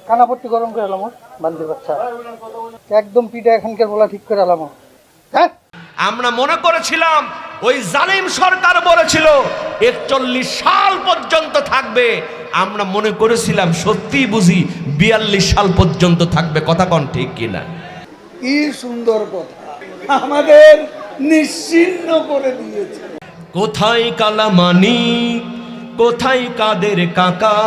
কানাপট্টি গরম করে এলাম বান্দির বাচ্চা, একদম পিঠা এখানকার বলা ঠিক করে এলাম। হ্যাঁ, আমরা মনে করেছিলাম ওই জালিম সরকার বলেছিল ৪১ সাল পর্যন্ত থাকবে, আমরা মনে করেছিলাম সত্যি বুঝি ৪২ সাল পর্যন্ত থাকবে। কথা কোন ঠিক কিনা? কি সুন্দর কথা, আমাদের নিশ্চিন্ন করে দিয়েছে। কোথায় কালামানি, কোথায় কাদের কাকা,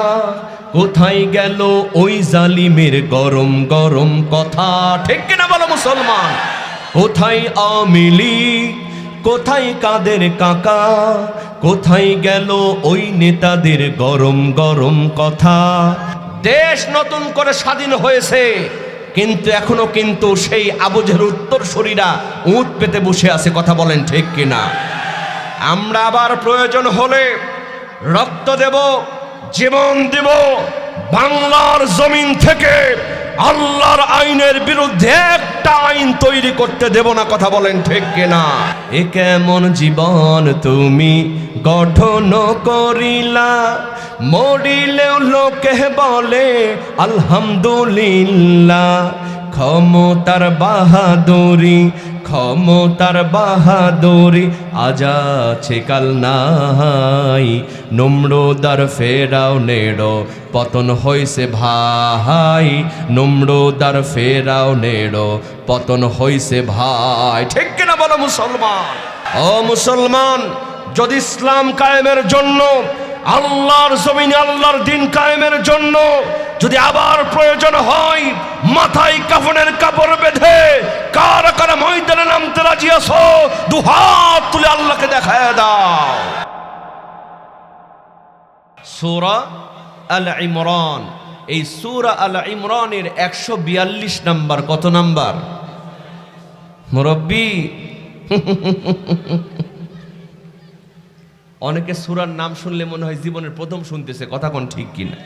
কোথায় গেল ওই জালিমের গরম গরম কথা? ঠিক কিনা বলো মুসলমান? কোথায় আওয়ামী লীগ, কোথায় কাদের কাকা, কোথায় গেল ওই নেতাদের গরম গরম কথা? দেশ নতুন করে স্বাধীন হয়েছে, কিন্তু এখনো কিন্তু সেই আবু জেহেল উত্তরসূরিরা উঁট পেতে বসে আছে। কথা বলেন ঠিক কিনা? আমরা আবার প্রয়োজন হলে রক্ত দেব, জীবন দেব, বাংলার জমিন থেকে আল্লাহর আইনের বিরুদ্ধে একটা আইন তৈরি করতে দেব না। কথা বলেন ঠিক কিনা? এ কেমন জীবন তুমি গঠন করিলা, মরিলেও লোকে বলে আলহামদুলিল্লাহ। ক্ষমতার বাহাদুরি, ক্ষমতার বাহাদুরি আজ আছে কাল নাই। নম্রদার ফেরাউনেরও পতন হইছে ভাই, নম্রদার ফেরাউনেরও পতন হইছে ভাই। ঠিক কিনা বলো মুসলমান? ও মুসলমান, যদি ইসলাম কায়েমের জন্য, আল্লাহর জমিনে আল্লাহর দিন কায়েমের জন্য যদি আবার প্রয়োজন হয়, মাথায় কাফনের কাপড় বেঁধে কারা কারা ময়দানে নামতে রাজি আছো? দুহাত তুলে আল্লাহকে দেখায় দাও। সূরা আল ইমরান, এই সূরা আল ইমরানের ১৪২ নাম্বার। কত নাম্বার মুরব্বী? অনেকে সূরার নাম শুনলে মনে হয় জীবনের প্রথম শুনতেছে। কথা কোন ঠিক কিনা?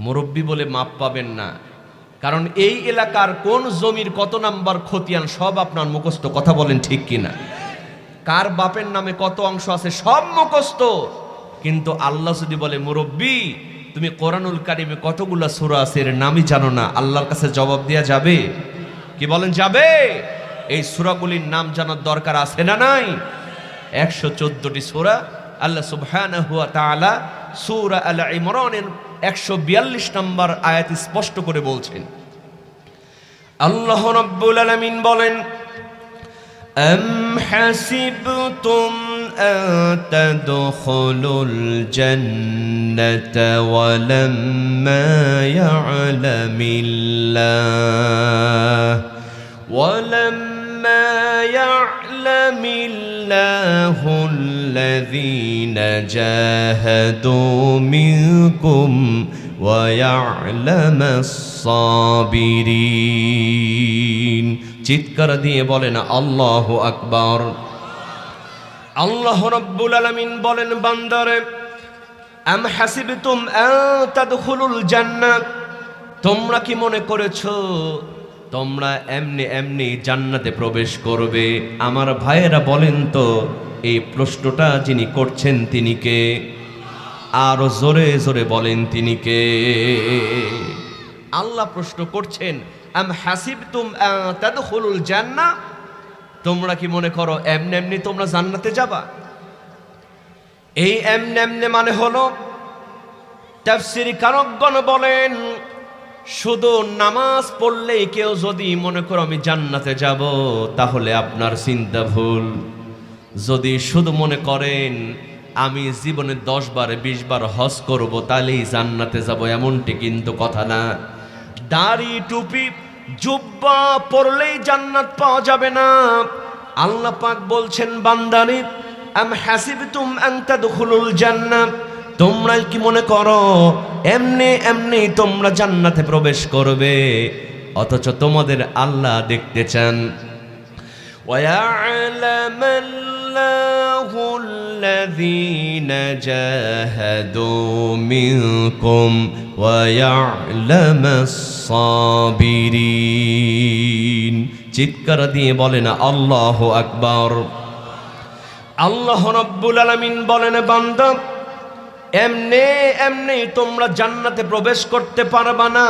মুরব্বী বলে মাপ পাবেন না, কারণ এই এলাকার কোন জমির কত নাম্বার খতিয়ান সব আপনার মুখস্থ। কথা বলেন ঠিক কিনা? কার বাপের নামে কত অংশ আছে সব মুখস্থ। কিন্তু আল্লাহ যদি বলে মুরব্বী তুমি কোরআনুল কারিমে কতগুলা সূরা আছে এর নামই জানো না, আল্লাহর কাছে জবাব দেয়া যাবে? কি বলেন যাবে? এই সূরাগুলির নাম জানার দরকার আছে না নাই? ১১৪টি সূরা আল্লাহ সুবহানাহু ওয়া তাআলা সূরা আল ইমরানের ১৪২ নম্বর আয়াত স্পষ্ট করে বলছেন। আল্লাহ রাব্বুল আলামিন বলেন, আম হাসিবতুম আন তাদখুলুল জান্নাতা ওয়া লাম্মা ইয়া'লামিল্লাহ ওয়া লাম্মা ইয়া'লামিল্লাহু আল্লাযীনা জাহাদু মিনকুম ওয়া ইয়া'লামাস সাবিরিন। চিৎকার দিয়ে বলেন আল্লাহু আকবার। আল্লাহ রাব্বুল আলামিন বলেন, বান্দারে আম হাসিবতুম আন তাদখুলুল জান্নাত, তোমরা কি মনে করেছো তোমরা এমনি এমনি জান্নাতে প্রবেশ করবে? আমার ভাইয়েরা বলেন তো, এই প্রশ্নটা যিনি করছেন তিনি কে? আরো জোরে জোরে বলেন তিনি কে? আল্লাহ প্রশ্ন করছেন, আম হাসিবতুম আন তাদখুলুল জান্নাহ, তোমরা কি মনে করো এমনি এমনি তোমরা জান্নাতে যাবা? এই এমনি এমনি মানে হলো, তাফসীর কারকগণ বলেন, শুধু নামাজ পড়লেই কেউ যদি মনে করো আমি জান্নাতে যাব, তাহলে আপনার চিন্তা ভুল। যদি শুধু মনে করেন আমি জীবনে 10 বার 20 বার হজ করব তাহলেই জান্নাতে যাব, এমনটি কিন্তু কথা না। দাড়ি টুপি জুব্বা পরলেই জান্নাত পাওয়া যাবে না। আল্লাহ পাক বলছেন, বান্দারে আম হাসিবতুম আন তাদখুলুল জান্নাহ, তোমরা কি মনে করো এমনি এমনি তোমরা জান্নাতে প্রবেশ করবে? অথচ তোমাদের আল্লাহ দেখতে চান। ওয়া'লামাল্লাহু আল্লাযীনা জাহাদু মিনকুম ওয়া ইয়া'লামাস সাবিরিন। চিৎকার দিয়ে বলেন আল্লাহু আকবার। আল্লাহ রাব্বুল আলামিন বলেন, বান্দা এমনে এমনি তোমরা জান্নাতে প্রবেশ করতে পারবা না।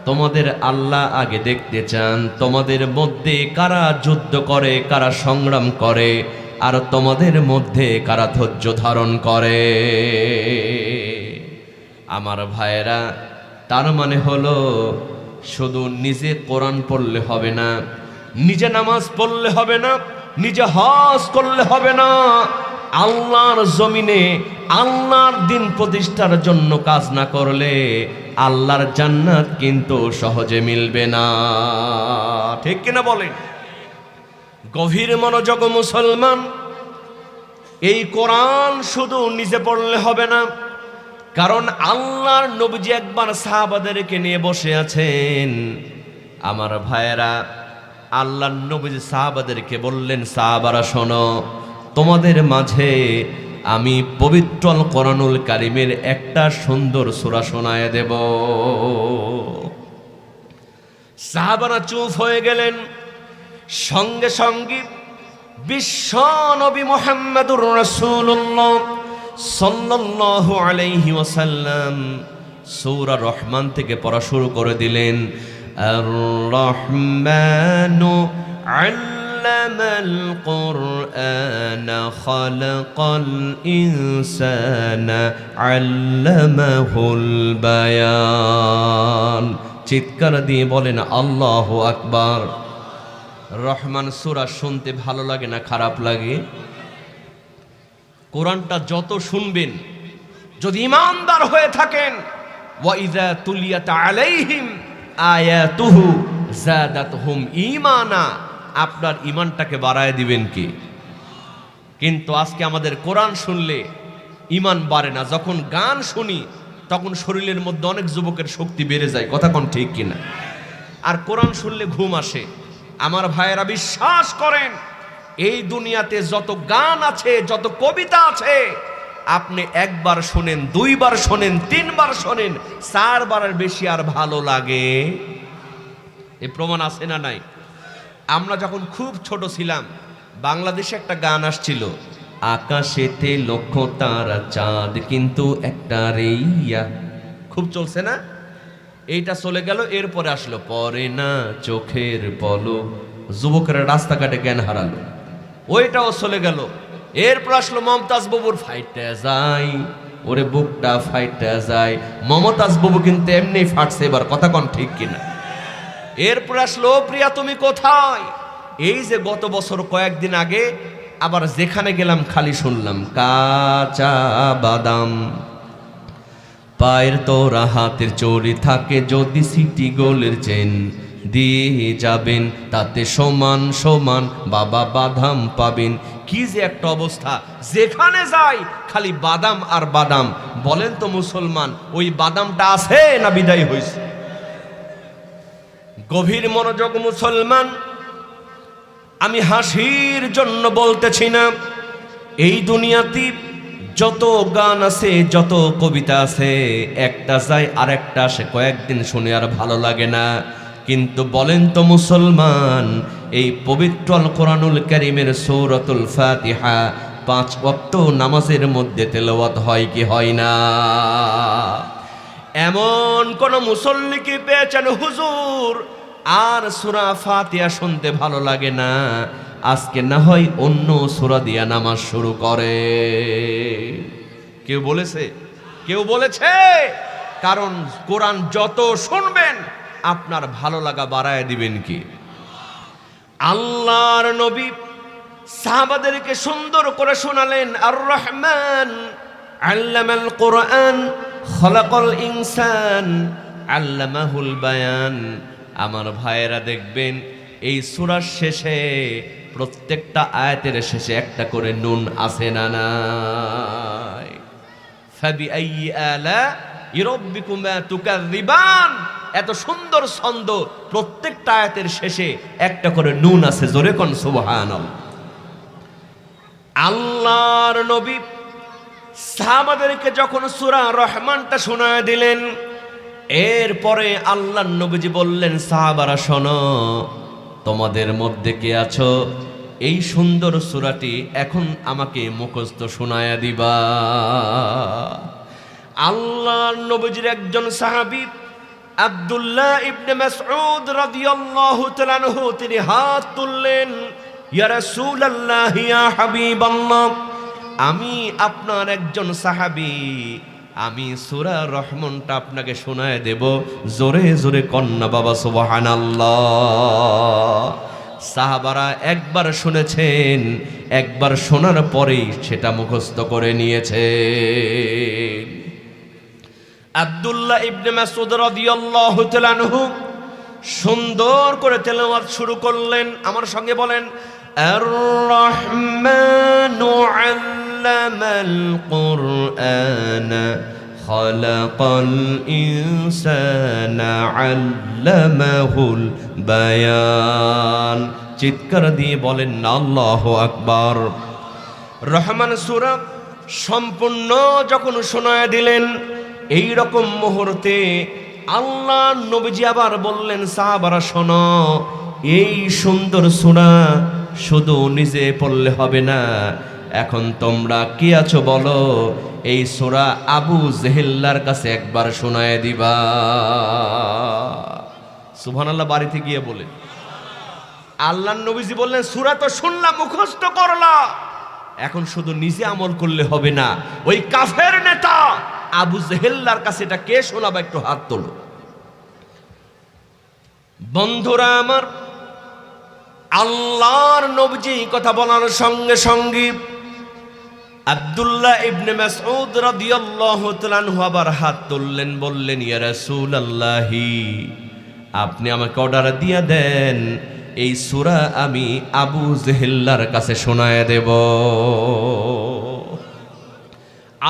তোমাদের আল্লাহ আগে দেখতে চান তোমাদের মধ্যে কারা যুদ্ধ করে, কারা সংগ্রাম করে, আর তোমাদের মধ্যে কারা ধৈর্য ধারণ করে। আমার ভাইয়েরা, তার মানে হলো শুধু নিজে কোরআন পড়লে হবে না, নিজে নামাজ পড়লে হবে না, নিজে হজ করলে হবে না। আল্লাহর জমিনে আল্লাহর দিন প্রতিষ্ঠার জন্য কাজ না করলে আল্লাহর জান্নাত কিন্তু সহজে মিলবে না। ঠিক কিনা বলেন? গভীর মনোযোগ মুসলমান, এই কোরআন শুধু নিজে পড়লে হবে না, কারণ আল্লাহর নবীজি একবার সাহাবাদেরকে নিয়ে বসে আছেন। আমার ভাইয়েরা, আল্লাহর নবীজি সাহাবাদেরকে বললেন, সাহাবারা শোনো, তোমাদের মাঝে আমি পবিত্র আল কোরআনুল কারীমের একটা সুন্দর সূরা শোনায় দেব। সাহাবারা চুপ হয়ে গেলেন। সঙ্গে সঙ্গে বিশ্ব নবী মুহাম্মদুর রাসূলুল্লাহ সাল্লাল্লাহু আলাইহি ওয়াসাল্লাম সূরা রহমান থেকে পড়া শুরু করে দিলেন। আর রহমানু আল্লামাল কুরআনা খালাকাল ইনসানা আল্লামাহুল বায়ান। চিৎকার দিয়ে বলেন আল্লাহু আকবার। রহমান সূরা শুনতে ভালো লাগে না খারাপ লাগে? কোরআনটা যত শুনবেন, যদি ঈমানদার হয়ে থাকেন, ওয়া ইযা তুলিয়াত আলাইহিম আয়াতুহু যাদাতহুম ঈমানা, আপনার ঈমানটাকে বাড়ায় দিবেন কি? কিন্তু আজকে আমাদের কোরআন শুনলে ঈমান বাড়ে না। যখন গান শুনি তখন শরীরের মধ্যে অনেক যুবকের শক্তি বেড়ে যায়। কথা কোন ঠিক কিনা? আর কোরআন শুনলে ঘুম আসে। আমার ভাইয়েরা, বিশ্বাস করেন, এই দুনিয়াতে যত গান আছে, যত কবিতা আছে, আপনি একবার শোনেন, দুইবার শোনেন, তিনবার শোনেন, চারবারের বেশি আর ভালো লাগে? এ প্রমাণ আছে না নাই? আমরা যখন খুব ছোট ছিলাম, বাংলাদেশে একটা গান আসছিল, আকাশেতে লক্ষ তারা চাঁদ কিন্তু একটা রেইয়া, খুব চলছে না? এইটা চলে গেল। এরপরে আসলো পরে না চোখের পলক, যুবকেরা রাস্তাঘাটে জ্ঞান হারালো, ওইটাও চলে গেল। এরপর আসলো মমতাজ বাবুর ফাইটটা যায়, ওরে বুকটা ফাইটটা যায়। মমতাজ বাবু কিন্তু এমনি ফাটছে এবার, কথা কন ঠিক কিনা? এরপর আসলো প্রিয়া তুমি কোথায়। এই যে গত বছর কয়েকদিন আগে আবার যেখানে গেলাম খালি শুনলাম কাঁচা বাদাম, পায়ের তোরা হাতের চড়ি থাকে, যদি সিটি গোলের চেন দিয়ে যাবেন, তাতে সমান সমান বাবা বাদাম পাবেন। কি যে একটা অবস্থা, যেখানে যাই খালি বাদাম আর বাদাম। বলেন তো মুসলমান, ওই বাদামটা আছে না বিদায় হয়েছে? গভীর মনোযোগ মুসলমান, আমি হাসির জন্য বলতেছি না। এই দুনিয়াতে যত গান আছে, যত কবিতা আছে, একটা যায় আর একটা আসে, কয়েকদিন শুনে আর ভালো লাগে না। কিন্তু বলেন তো মুসলমান, এই পবিত্র আল কোরআনুল কারীমের সূরাতুল ফাতিহা 5 ওয়াক্ত নামাজের মধ্যে তেলাওয়াত হয় কি হয় না? এমন কোন মুসল্লি কি পেয়েছেন হুজুর আর সূরা ফাতিহা শুনতে ভালো লাগে না? আজকে না হয় অন্য সূরা দিয়া নামাজ শুরু করে। কেউ বলেছে? কেউ বলেছে? কারণ কোরআন যত শুনবেন আপনার ভালো লাগা বাড়ায় দিবেন কি? আল্লাহর নবী সাহাবাদেরকে সুন্দর করে শোনালেন, আর রহমান আল্লামাল কোরআন খলাকাল ইনসান আল্লামাহুল বায়ান। আমার ভাইয়েরা দেখবেন, এই সূরার শেষে প্রত্যেকটা আয়াতের শেষে একটা করে নুন আছে না নাই? ফাবিআইয়ি আলা'i রাব্বিকুমা তুকাযযিবান। এত সুন্দর ছন্দ, প্রত্যেকটা আয়াতের শেষে একটা করে নুন আছে। জোরে কোন সুবহানাল্লাহ। আল্লাহর নবী সাহাবাদেরকে যখন সূরা রহমানটা শোনায় দিলেন, এরপরে আল্লাহর নবীজি বললেন, সাহাবারা শোনো, তোমাদের মধ্যে কে আছো এই সুন্দর সূরাটি এখন আমাকে মুখস্থ শোনায়া দিবা। আল্লাহর নবীজির একজন সাহাবী আব্দুল্লাহ ইবনে মাসউদ রাদিয়াল্লাহু তাআলা আনহু তিনি হাত তুললেন, ইয়া রাসূলুল্লাহ ইয়া হাবিবাল্লাহ, আমি আপনার একজন সাহাবী, আমি সূরা রহমানটা আপনাকে শোনায় দেব। জোরে জোরে কন্যা বাবা সুবহানাল্লাহ। সাহাবারা একবার শুনেছেন, একবার শোনার পরেই সেটা মুখস্থ করে নিয়েছে। আব্দুল্লাহ ইবনে মাসউদ রাদিয়াল্লাহু তাআলা আনহু সুন্দর করে তেলাওয়াত শুরু করলেন। আমার সঙ্গে বলেন, আর রহমানু আল্লামাল কুরআনা খালাকাল ইনসানা আল্লামাহুল বায়ান। চিৎকার দিয়ে বলেন না আল্লাহু আকবার। রহমান সূরা সম্পূর্ণ যখন শোনায় দিলেন, এই রকম মুহূর্তে আল্লাহ নবীজি আবার বললেন, সাহাবারা শোনো, এই সুন্দর সূরা শুধু নিজে পড়লে হবে না, এখন তোমরা কি আছো বলো, এই সূরা আবু জেহেল্লার কাছে একবার শোনায় দিবা। সুবহানাল্লাহ। বাড়িতে গিয়ে বলে আল্লাহ নবীজি বললেন, সূরা তো শুনলাম, মুখস্থ করলা, এখন শুধু নিজে আমল করলে হবে না, ওই কাফের নেতা আবু জেহেল্লার কাছে এটা কে শোনাবে, একটু হাত তোলো। বন্ধুরা আমার, আল্লাহর নবীজি কথা বলার সঙ্গে সঙ্গে আব্দুল্লাহ ইবনে মাসউদ রাদিয়াল্লাহু তাআলা আনহু আবার হাত তুললেন, বললেন, ইয়া রাসূলুল্লাহি, আপনি আমাকে অর্ডার দিয়ে দেন, এই সূরা আমি আবু জেহেল্লার কাছে শোনায় দেব।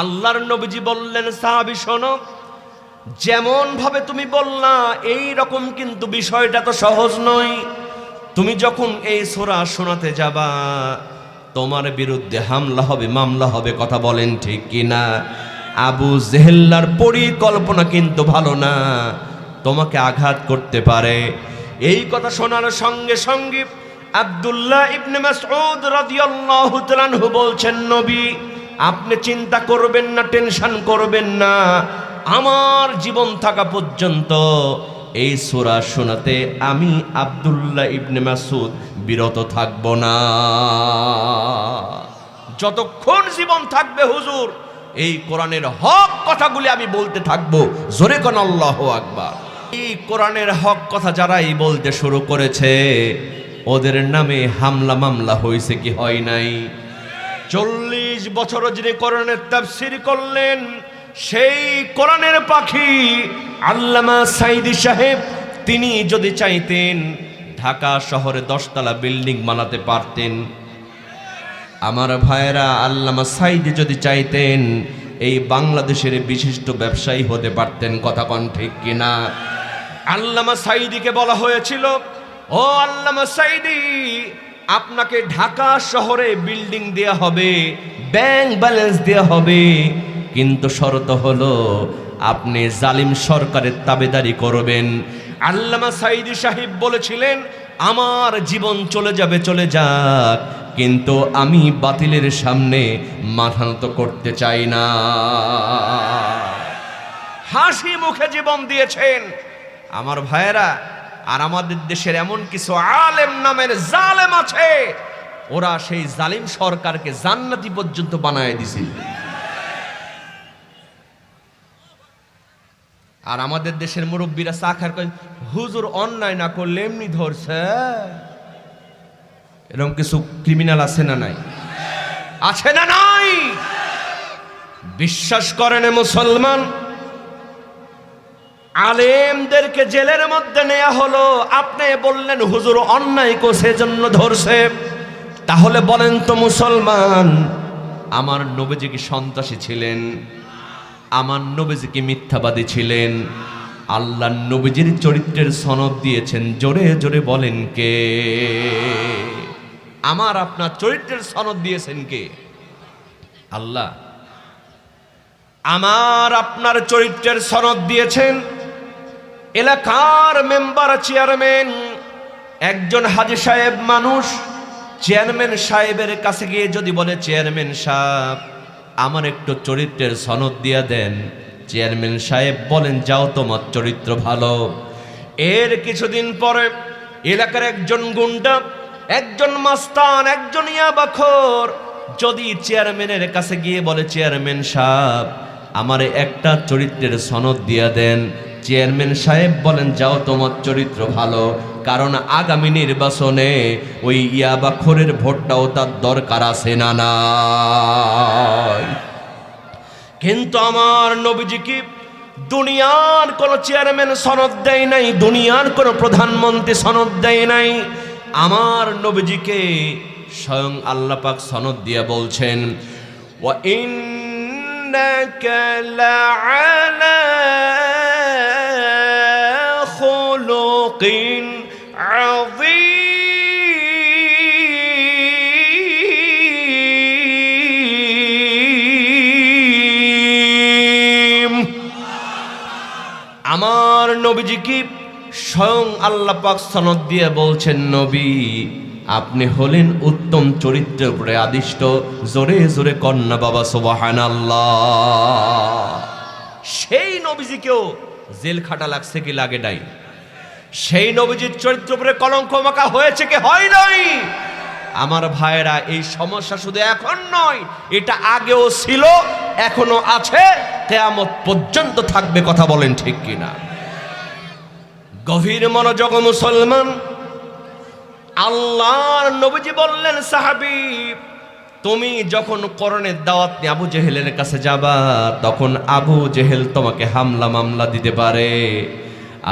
আল্লাহর নবীজি বললেন, সাহাবী শোনো, যেমন ভাবে তুমি বললা এই রকম কিন্তু বিষয়টা তো সহজ নয়। তুমি যখন এই সূরা শোনাতে যাবা, তোমার বিরুদ্ধে হামলা হবে, মামলা হবে, কথা বলেন ঠিক কিনা? আবু জেহেল্লার পরিকল্পনা কিন্তু ভালো না, তোমাকে আঘাত করতে পারে। এই কথা শোনার সঙ্গে সঙ্গে আব্দুল্লাহ ইবনে মাসউদ রাদিয়াল্লাহু তাআলা আনহু বলছেন, নবী আপনি চিন্তা করবেন না, টেনশন করবেন না, আমার জীবন থাকা পর্যন্ত এই সূরা শোনাতে আমি আব্দুল্লাহ ইবনে মাসউদ বিরত থাকব না। যতক্ষণ জীবন থাকবে হুজুর, এই কোরআনের হক কথাগুলি আমি বলতে থাকবো। জোরে কোন আল্লাহু আকবার। এই কোরআনের হক কথা যারাই বলতে শুরু করেছে, ওদের নামে হামলা মামলা হয়েছে কি হয় নাই? 40 বছর যিনি কোরআনের তাফসীর করলেন, সেই কোরআনের পাখি আল্লামা সাঈদী সাহেব, তিনি যদি চাইতেন ঢাকা শহরে 10 তলা বিল্ডিং বানাতে পারতেন। আমার ভাইরা, আল্লামা সাঈদী যদি চাইতেন এই বাংলাদেশের বিশিষ্ট ব্যবসায়ী হতে পারতেন, কথা কোন ঠিক কিনা? আল্লামা সাঈদীকে বলা হয়েছিল, ও আল্লামা সাঈদী, আপনাকে ঢাকা শহরে বিল্ডিং দেয়া হবে, ব্যাংক ব্যালেন্স দেয়া হবে, কিন্তু শর্ত হলো আপনি জালিম সরকারের তাবেদারি করবেন। আল্লামা সাঈদী সাহেব বলেছিলেন, আমার জীবন চলে যাবে, চলে যাক, কিন্তু আমি বাতিলের সামনে মাথা নত করতে চাই না। হাসি মুখে জীবন দিয়েছেন আমার ভাইয়েরা। আর আমাদের দেশের এমন কিছু আলেম নামের জালেম আছে, ওরা সেই জালিম সরকারকে জান্নাতি পর্যন্ত বানায় দিছে। আর আমাদের দেশের মুরব্বীরা চা খার কয়, হুজুর অন্যায় না করলে এমনি ধরছে। এরকম কিছু ক্রিমিনাল আছে না নাই? আছে না নাই? বিশ্বাস করেন মুসলমান, আলেমদেরকে জেলের মধ্যে নেওয়া হলো, আপনি বললেন হুজুর অন্যায় করছে জন্য ধরছে। তাহলে বলেন তো মুসলমান, আমার নবীজি কি সন্ত্রাসী ছিলেন? আমার নবীজি কি মিথ্যাবাদী ছিলেন? আল্লাহর নবীজির চরিত্রের সনদ দিয়েছেন, জোরে জোরে বলেন কে? আমার আপনার চরিত্রের সনদ দিয়েছেন কে? আল্লাহ। আমার আপনার চরিত্রের সনদ দিয়েছেন এলাকার মেম্বার, চেয়ারম্যান, একজন হাজী সাহেব মানুষ, চেয়ারম্যান সাহেবের কাছে গিয়ে যদি বলে, চেয়ারম্যান সাহেব আমার একটু চরিত্রের সনদ দিয়া দেন, চেয়ারম্যান সাহেব বলেন, যাও তোমার চরিত্র ভালো। এর কিছুদিন পরে এলাকার একজন গুন্ডা, একজন মাস্তান, একজন ইয়াবাখোর যদি চেয়ারম্যানের কাছে গিয়ে বলে, চেয়ারম্যান সাহেব আমারে একটা চরিত্রের সনদ দিয়া দেন, চেয়ারম্যান সাহেব বলেন, যাও তোমার চরিত্র ভালো, কারণ আগামী নির্বাচনে ওই ইয়াবাখোরের ভোটটাও তার দরকার আছে না নাই। কিন্তু আমার নবীজি কি দুনিয়ার কোন চেয়ারম্যান সনদ দেয় নাই, দুনিয়ার কোন প্রধানমন্ত্রী সনদ দেয় নাই। আমার নবীজিকে স্বয়ং আল্লাহ পাক সনদ দিয়ে বলছেন, ওয়া ইন্নাকা লাআলা খুলুকিন আযীম। আমার নবীজি কি স্বয়ং আল্লাহ পাক সনদ দিয়ে বলছেন, নবী আপনি হলেন উত্তম চরিত্রের উপরে আদিষ্ট। জোরে জোরে কন্যা বাবা সুবহানাল্লাহ। সেই নবীজিকেও জেল খাটা লাগছে কি লাগে নাই? সেই নবীজির চরিত্র উপরে কলঙ্ক মাখা হয়েছে কি হয় নাই? আমার ভাইয়েরা, এই সমস্যা শুধু এখন নয়, এটা আগেও ছিল, এখনো আছে, কিয়ামত পর্যন্ত থাকবে। কথা বলেন ঠিক কিনা? গভীর মনোযোগ মুসলমান। আল্লাহর নবীজি বললেন, সাহাবী তুমি যখন কোরআনের দাওয়াত নিয়ে আবু জেহেলের কাছে যাবা, তখন আবু জেহেল তোমাকে হামলা মামলা দিতে পারে।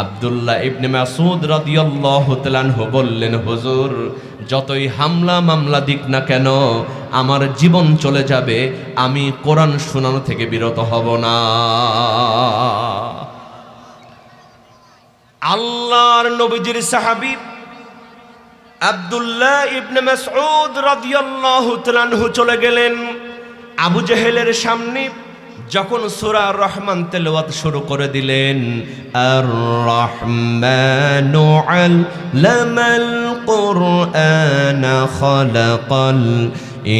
আব্দুল্লাহ ইবনে মাসউদ রাদিয়াল্লাহু তাআলা আনহু বললেন, হুজুর যতই হামলা মামলা দিক না কেন আমার জীবন চলে যাবে, আমি কোরআন শোনানো থেকে বিরত হব না। আল্লাহর নবীজির সাহাবী আব্দুল্লাহ ইবনে মাসউদ রাদিয়াল্লাহু তাআলা আনহু চলে গেলেন আবু জেহেলের সামনে। যখন সূরা রহমান তেলাওয়াত শুরু করে দিলেন, আর রহমানু আল্লামাল কুরআনা খালাকাল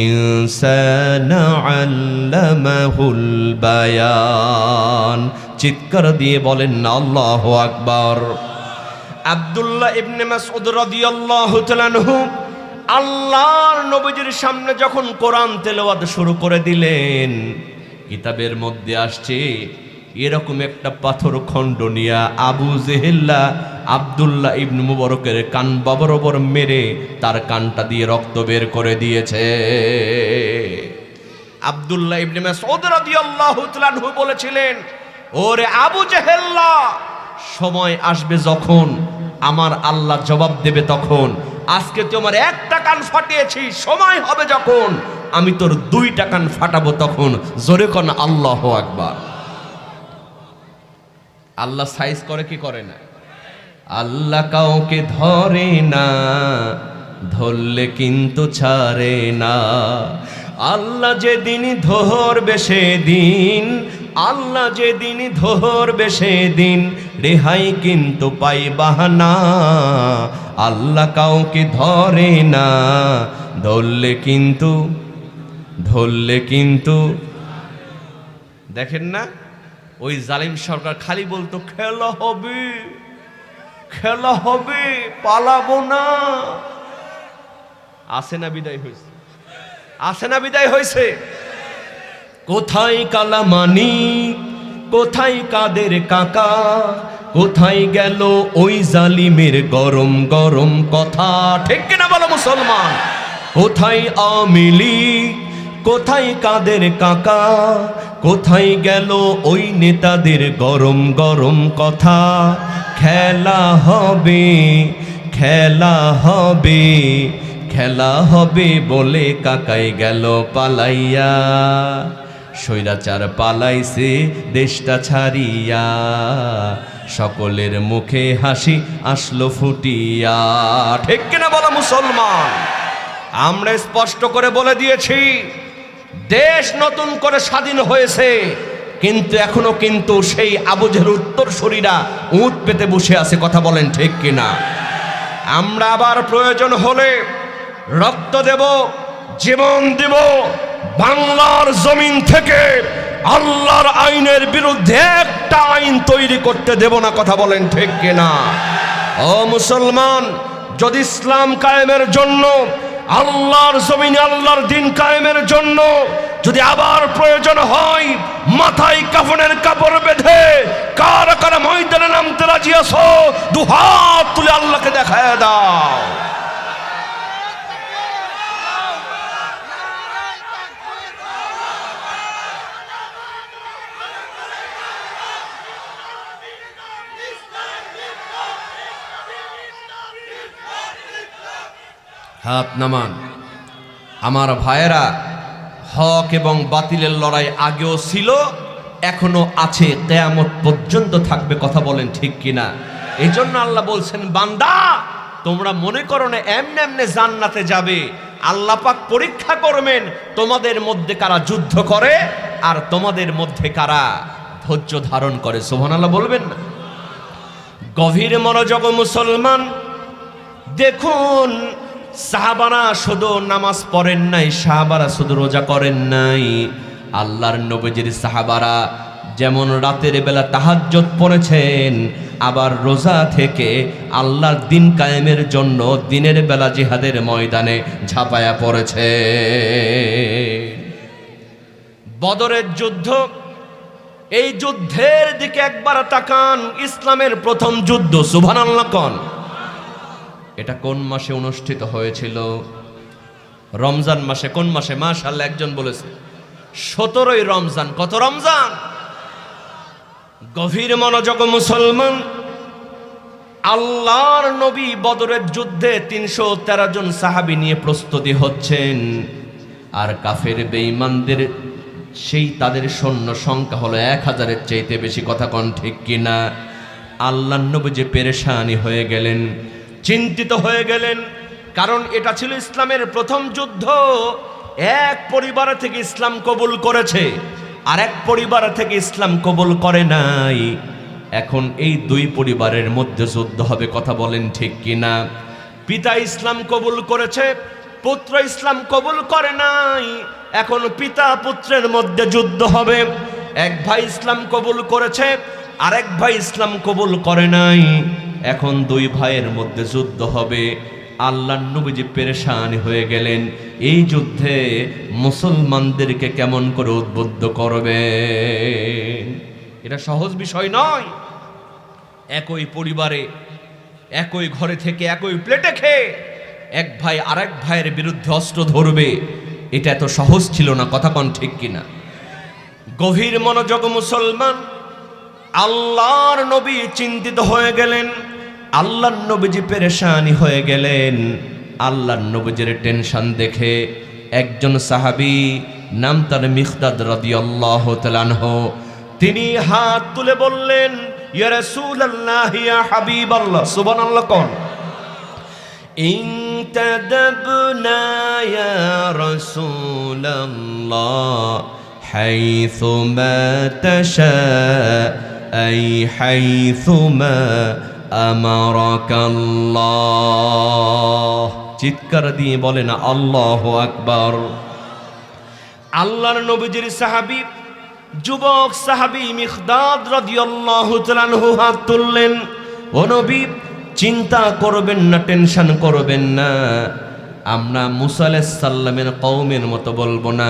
ইনসানা আল্লামাহুল বায়ান, চিৎকার দিয়ে বলেন না আল্লাহু আকবার। আব্দুল্লাহ ইবনে মাসউদ রাদিয়াল্লাহু তাআলা আনহু আল্লাহর নবীজির সামনে যখন কোরআন তেলাওয়াত শুরু করে দিলেন, কিতাবের মধ্যে আসছে এরকম একটা পাথর খণ্ড নিয়ে আবু জেহেল্লা আব্দুল্লাহ ইবনে মুবারকের কান বরাবর মেরে তার কানটা দিয়ে রক্ত বের করে দিয়েছে। আব্দুল্লাহ ইবনে মাসউদ রাদিয়াল্লাহু তাআলা আনহু বলেছিলেন, ওরে আবু জেহেল্লা, সময় আসবে যখন আমার আল্লাহ জবাব দেবে, তখন আজকে তুই আমার একটা কান ফাটিয়েছি, সময় হবে যখন আমি তোর দুইটা কান ফাটাবো, তখন জোরে কর না আল্লাহু আকবার। আল্লাহ সাইজ করে কি করে না? আল্লাহ কাউকে ধরে না, ধরলে কিন্তু ছাড়ে না। আল্লাহ যেদিন ধরবে সেদিন, আল্লাহ যেদিন ধরবে সেদিন রেহাই কিন্তু পাইবা না। আল্লাহ কাউকে ধরে না, ধরলে কিন্তু দেখেন না, ওই জালিম সরকার খালি বলতো খেলা হবে, খেলা হবে, পালাবো না। আসে না বিদায় হয়েছে, আসে না বিদায় হয়েছে। কোথায় কালামানি, কোথায় কাদের কাকা, কোথায় গেল ওই জালিমের গরম গরম কথা? ঠিক কিনা বলো মুসলমান? কোথায় আওয়ামী লীগ, কোথায় কাদের কাকা, কোথায় গেল ওই নেতাদের গরম গরম কথা? খেলা হবে, খেলা হবে, খেলা হবে বলে কাকাই গেল পালাইয়া। স্বৈরাচার পালাইছে দেশটা ছাড়িয়া, সকলের মুখে হাসি আসলো ফুটিয়া। ঠিক কিনা বলো মুসলমান? আমরা স্পষ্ট করে বলে দিয়েছি, দেশ নতুন করে স্বাধীন হয়েছে, কিন্তু এখনো কিন্তু সেই আবু জেহেলের উত্তরসূরিরা উট পেতে বসে আছে। কথা বলেন ঠিক কিনা? আমরা আবার প্রয়োজন হলে রক্ত দেব, জীবন দেব, বাংলার জমিন থেকে আল্লাহর আইনের বিরুদ্ধে একটা আইন তৈরি করতে দেব না। কথা বলেন ঠিক কিনা? ও মুসলমান, যদি ইসলাম কায়েমের জন্য, আল্লাহর জমিনে আল্লাহর দিন কায়েমের জন্য যদি আবার প্রয়োজন হয়, মাথায় কাফনের কাপড় বেঁধে কারা কারা ময়দানে নামতে রাজি আছো, দুহাত তুলে আল্লাহকে দেখায় দাও। হাত নামান। আমার ভাইয়েরা, হক এবং বাতিলের লড়াই আগেও ছিল, এখনো আছে, কিয়ামত পর্যন্ত থাকবে। কথা বলেন ঠিক কিনা? এই জন্য আল্লাহ বলছেন, বান্দা তোমরা মনে করো না এমনি এমনি জান্নাতে যাবে। আল্লাহ পাক পরীক্ষা করবেন তোমাদের মধ্যে কারা যুদ্ধ করে আর তোমাদের মধ্যে কারা ধৈর্য ধারণ করে। সুবহানাল্লাহ বলবেন না? গভীর মনোযোগ মুসলমান, দেখুন সাহাবারা শুধু নামাজ পড়েন নাই, সাহাবারা শুধু রোজা করেন নাই, আল্লাহর নবীজির সাহাবারা যেমন রাতের বেলা তাহাজ্জুদ পড়েছেন, আবার রোজা থেকে আল্লাহর দিন কায়েমের জন্য দিনের বেলা জিহাদের ময়দানে ঝাঁপায়া পড়েছে। বদরের যুদ্ধ, এই যুদ্ধের দিকে একবার তাকান। ইসলামের প্রথম যুদ্ধ, সুবহানাল্লাহ কোন? এটা কোন মাসে অনুষ্ঠিত হয়েছিল? রমজান মাসে। কোন মাসে? মাশাআল্লাহ, একজন বলেছে 17ই রমজান। কত রমজান? গভীর মনোযোগ মুসলমান, আল্লাহর নবী বদরের যুদ্ধে 313 জন সাহাবী নিয়ে প্রস্তুতি হচ্ছেন, আর কাফের বেঈমানদের সেই তাদের সৈন্য সংখ্যা হলো 1000-এর চাইতে বেশি। কথা কোন ঠিক কিনা? আল্লাহর নবী যে পেরেশানি হয়ে গেলেন, চিন্তিত হয়ে গেলেন, কারণ এটা ছিল ইসলামের প্রথম যুদ্ধ। এক পরিবার থেকে ইসলাম কবুল করেছে, আর এক পরিবার থেকে ইসলাম কবুল করে নাই। এখন এই দুই পরিবারের মধ্যে যুদ্ধ হবে। কথা বলেন ঠিক কিনা? পিতা ইসলাম কবুল করেছে, পুত্র ইসলাম কবুল করে নাই। এখন পিতা পুত্রের মধ্যে যুদ্ধ হবে। এক ভাই ইসলাম কবুল করেছে, আরেক ভাই ইসলাম কবুল করে নাই। এখন দুই ভাইয়ের মধ্যে যুদ্ধ হবে। আল্লাহর নবীজি পেরেশানি হয়ে গেলেন, এই যুদ্ধে মুসলমানদেরকে কেমন করে উদ্বুদ্ধ করবে? এটা সহজ বিষয় নয়। একই পরিবারে, একই ঘরে থেকে, একই প্লেটে খেয়ে এক ভাই আরেক ভাইয়ের বিরুদ্ধে অস্ত্র ধরবে, এটা এত সহজ ছিল না। কথা কোন ঠিক কিনা? গভীর মনোযোগ মুসলমান, আল্লাহর নবী চিন্তিত হয়ে গেলেন, আল্লাহর নবীজি পেরেশানি হয়ে গেলেন। আল্লাহর নবীজির টেনশন দেখে একজন সাহাবী, নাম তার মিকদাদ রাদিয়াল্লাহু তাআলা আনহু, তিনি হাত তুলে বললেন, ইয়া রাসূলুল্লাহ, ইয়া হাবিবাল্লাহ। সুবহানাল্লাহ কোন? ইনতাদাবনা ইয়া রাসূলুল্লাহ হাইসুমা তাশা আই হাইসুমা আমারাকাল্লাহ। চিৎকার দিয়ে বলেন আল্লাহু আকবার। আল্লাহর নবীজির সাহাবী, যুবক সাহাবী মিকদাদ রাদিয়াল্লাহু তাআলা আনহু হাত তুললেন, ও নবী চিন্তা করবেন না, টেনশন করবেন না, আমরা মুসা আলাইহিস সালামের কওমের মতো বলবো না।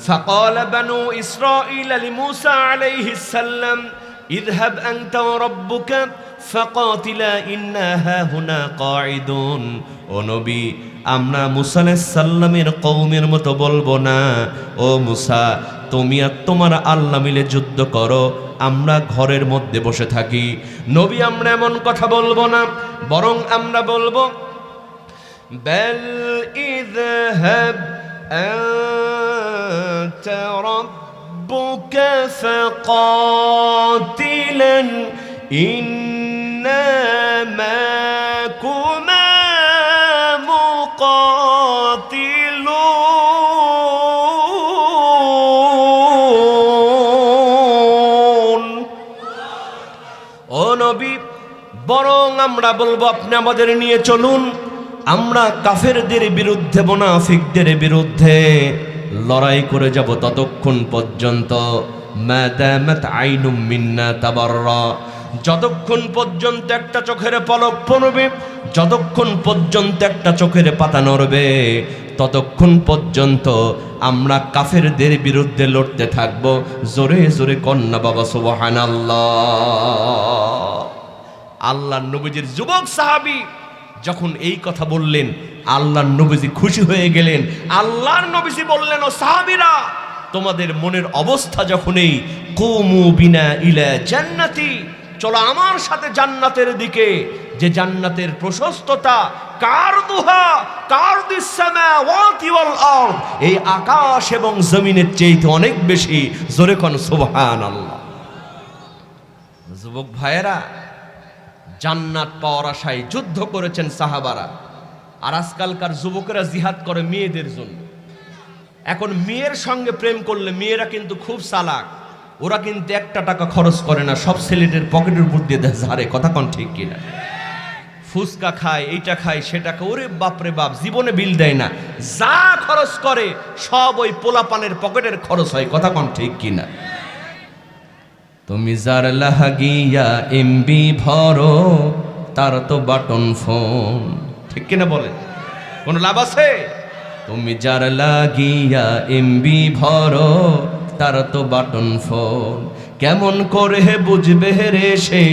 ফাকালা বানু ইসরাঈল লিমূসা আলাইহিস সালাম, ইযহাব আনতা ওয়া রাব্বুকা ফাকাতিলা ইন্না হাহুনা কাঈদুন। ও নবী, আমরা মুসা আলাইহিস সালামের কওমের মতো বলবো না, ও মুসা তুমি আর তোমার আল্লাহ মিলে যুদ্ধ করো, আমরা ঘরের মধ্যে বসে থাকি। নবী, আমরা এমন কথা বলবো না, বরং আমরা বলবো বাল ইযহাব আনতা রাব্বুকা ফাকাতিলান ইন্না মাকুমা মুকাতিলুন। ও নবী, বরং আমরা বলবো আপনি আমাদের নিয়ে চলুন, আমরা কাফেরদের বিরুদ্ধে, মুনাফিকদের বিরুদ্ধে লড়াই করে যাব ততক্ষণ পর্যন্ত মা দামাত আইনুম মিন্না তাবাররা, যতক্ষণ পর্যন্ত একটা চোখের পলক পড়বে, যতক্ষণ পর্যন্ত একটা চোখের পাতা নড়বে, ততক্ষণ পর্যন্ত আমরা কাফেরদের বিরুদ্ধে লড়তে থাকবো। জোরে জোরে কন্যা বাবা সুবহানাল্লাহ। আল্লাহর নবীজির যুবক সাহাবী যখন এই কথা বললেন, আল্লাহর নবীজি খুশি হয়ে গেলেন। আল্লাহর নবীজি বললেন, ও সাহাবীরা, তোমাদের মনের অবস্থা যখন এই, কুমু বিনা ইলা জান্নাতি, চলো আমার সাথে জান্নাতের দিকে, যে জান্নাতের প্রশস্ততা কারদুহা কারদিস সামাওয়াতি ওয়াল আরদ, এই আকাশ এবং জমিনের চাইতে অনেক বেশি। জোরে কোন সুবহানাল্লাহ। যুবক ভাইয়েরা, জান্নাত পাওয়ার আশায় যুদ্ধ করেছেন সাহাবারা, আর আজকালকার যুবকেরা জিহাদ করে মেয়েদের জন্য। এখন মেয়ের সঙ্গে প্রেম করলে মেয়েরা কিন্তু খুব চালাক, ওরা কিন্তু একটা টাকা খরচ করে না, সব ছেলেদের পকেটের উপর দিয়ে দেয় ঝাড়ে। কথা কোন ঠিক কিনা? ফুচকা খায়, এইটা খায়, সেটা খায়, ওরে বাপরে বাপ, জীবনে বিল দেয় না, যা খরচ করে সব ওই পোলাপানের পকেটের খরচ হয়। কথা কোন ঠিক কিনা? তুমি যার লাহাগিয়া এমবি ভরো, তার তো বাটন ফোন। ঠিক কিনা বলে? কোনো লাভ আছে? তুমি যার লাগিয়া এমবি ভরো, তার তো বাটন ফোন। কেমন করে বুঝবে রে সে,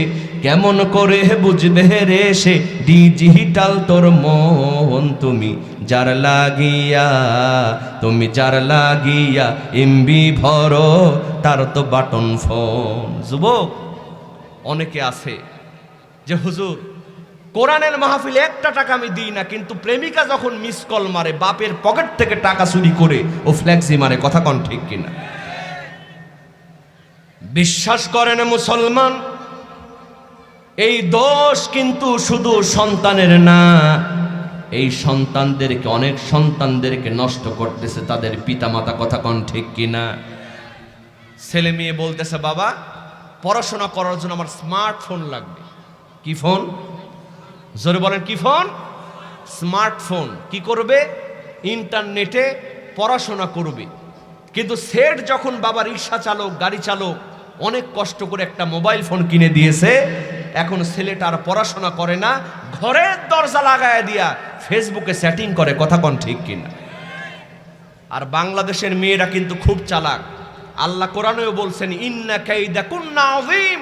কেমন করে বুঝবে রে সে, ডিজিটাল তোর মন। তুমি যার লাগিয়া, তুমি যার লাগিয়া এমবি ভরো, তার তো বাটন ফোন। যুবক অনেকে আছে যে, হুজুর কোরআনের মাহফিলে একটা টাকা আমি দিই না, কিন্তু প্রেমিকা যখন মিস কল মারে বাপের পকেট থেকে টাকা চুরি করে ও ফ্ল্যাক্সি মারে। কথা কোন ঠিক কিনা? বিশ্বাস করেন মুসলমান, এই দোষ কিন্তু শুধু সন্তানের না, এই সন্তানদেরকে, অনেক সন্তানদেরকে নষ্ট করতেছে তাদের পিতামাতা। কথা কোন ঠিক কিনা? ছেলে মেয়ে বলতেছে, বাবা পড়াশোনা করার জন্য আমার স্মার্টফোন লাগবে। কি ফোন? জোরে বলেন, কি ফোন? স্মার্টফোন। কি করবে? ইন্টারনেটে পড়াশোনা করবে। কিন্তু সেট যখন বাবা রিক্সা চালক, গাড়ি চালক, অনেক কষ্ট করে একটা মোবাইল ফোন কিনে দিয়েছে, এখন ছেলেটা আর পড়াশোনা করে না, ঘরের দরজা লাগায় দিয়া ফেসবুকে চ্যাটিং করে। কথা কোন ঠিক কিনা? আর বাংলাদেশের মেয়েরা কিন্তু খুব চালাক। আল্লাহ কোরআনেও বলছেন, ইন্না কাইদা কুন্না আযীম,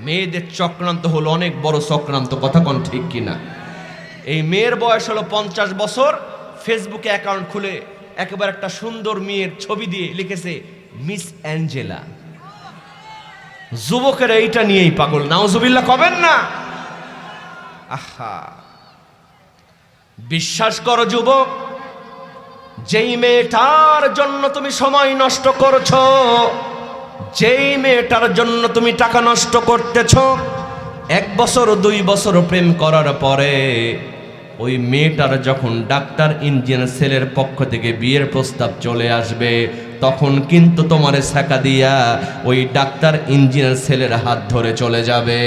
মেয়েদের চক্রান্ত হলো অনেক বড় চক্রান্ত। কথা কোন ঠিক কিনা? এই মেয়ের বয়স হলো 50 বছর, ফেসবুকে অ্যাকাউন্ট খুলে একেবারে একটা সুন্দর মেয়ের ছবি দিয়ে লিখেছে মিস অ্যাঞ্জেলা। যুবকেরা এইটা নিয়েই পাগল। নাউজুবিল্লাহ কবেন না? আহা, বিশ্বাস করো যুবক, যেই মেয়েটার জন্য তুমি সময় নষ্ট করছো, যেই মেয়েটার জন্য তুমি টাকা নষ্ট করতেছ, 1 বছর 2 বছর প্রেম করার পরে ওই মেয়েটার যখন ডাক্তার ইঞ্জিনিয়ার ছেলের পক্ষ থেকে বিয়ের প্রস্তাব চলে আসবে, তখন কিন্তু তোমারে ছাকা দিয়া ওই ডাক্তার ইঞ্জিনিয়ার ছেলের হাত ধরে চলে যাবে।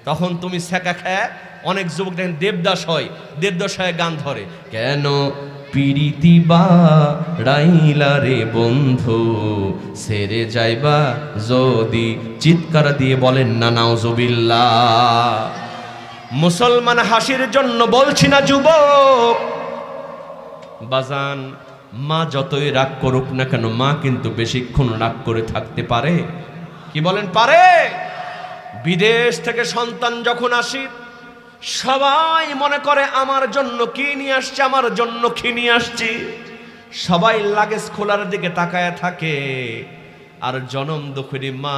তখন তুমি ছাকা খায়, অনেক যুবক দেখেন দেবদাস হয়, দেবদাস হয় গান ধরে, কেন পিরিতি বা রাইলা রে বন্ধু, সেরে যাইবা যদি। চিৎকার দিয়ে বলেন না নাউজুবিল্লাহ। মুসলমান হাসির জন্য বলছি না যুবক, বাজান, মা যতই রাগ করুক না কেন, মা কিন্তু বেশিক্ষণ রাগ করে থাকতে পারে? কি বলেন, পারে? বিদেশ থেকে সন্তান যখন আসি, সবাই মনে করে আমার জন্য কি নিয়ে আসছে, আমার জন্য কি নিয়ে আসছি। সবাই লাগেজ খোলার দিকে তাকায় থাকে, আর জনম দুঃখিনী মা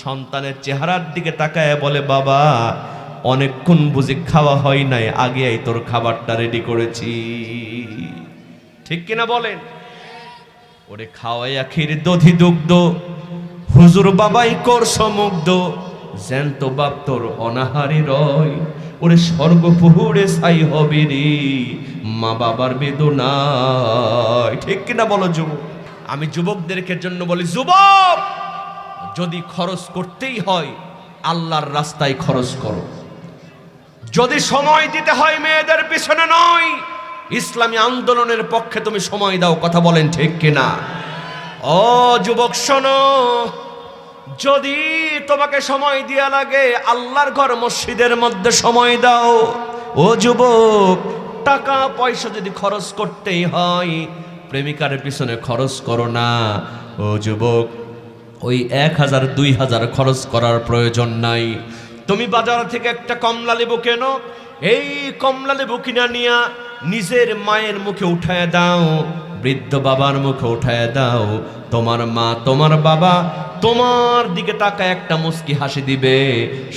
সন্তানের চেহারার দিকে তাকায় বলে, বাবা অনেকক্ষণ বুঝি খাওয়া হয় নাই, আগে তোর খাবারটা রেডি করেছি। ঠিক কিনা বলেন? ওরে খাওয়াই আখির দধি দুগ্ধ, হুজুর বাবাই করছ মুগ্ধ, জ্যান্ত বাপ তোর অনাহারি রয়, ওরে স্বর্গপুরে ছাই হবে রে মা বাবার বেদনায়। ঠিক কিনা বলো যুবক? আমি যুবকদেরকে জন্য বলি, যুবক যদি খরচ করতেই হয় আল্লাহর রাস্তায় খরচ করো। যদি সময় দিতে হয় মেয়েদের পিছনে নয়, ইসলামী আন্দোলনের পক্ষে তুমি সময় দাও। কথা বলেন ঠিক কিনা? ও যুবক শোনো, যদি তোমাকে সময় দেয়া লাগে আল্লাহর ঘর মসজিদের মধ্যে সময় দাও। ও যুবক, টাকা পয়সা যদি খরচ করতেই হয় প্রেমিকার পিছনে খরচ করো না। ও যুবক, ওই 1000 2000 খরচ করার প্রয়োজন নাই। তুমি বাজার থেকে একটা কমলা লেবু কেনো, এই কমলা লেবু কিনা নিয়া নিজের মায়ের মুখে উঠায় দাও, বৃদ্ধ বাবার মুখে উঠায় দাও। তোমার মা তোমার বাবা তোমার দিকে তাকায় একটা মুস্কি হাসি দিবে,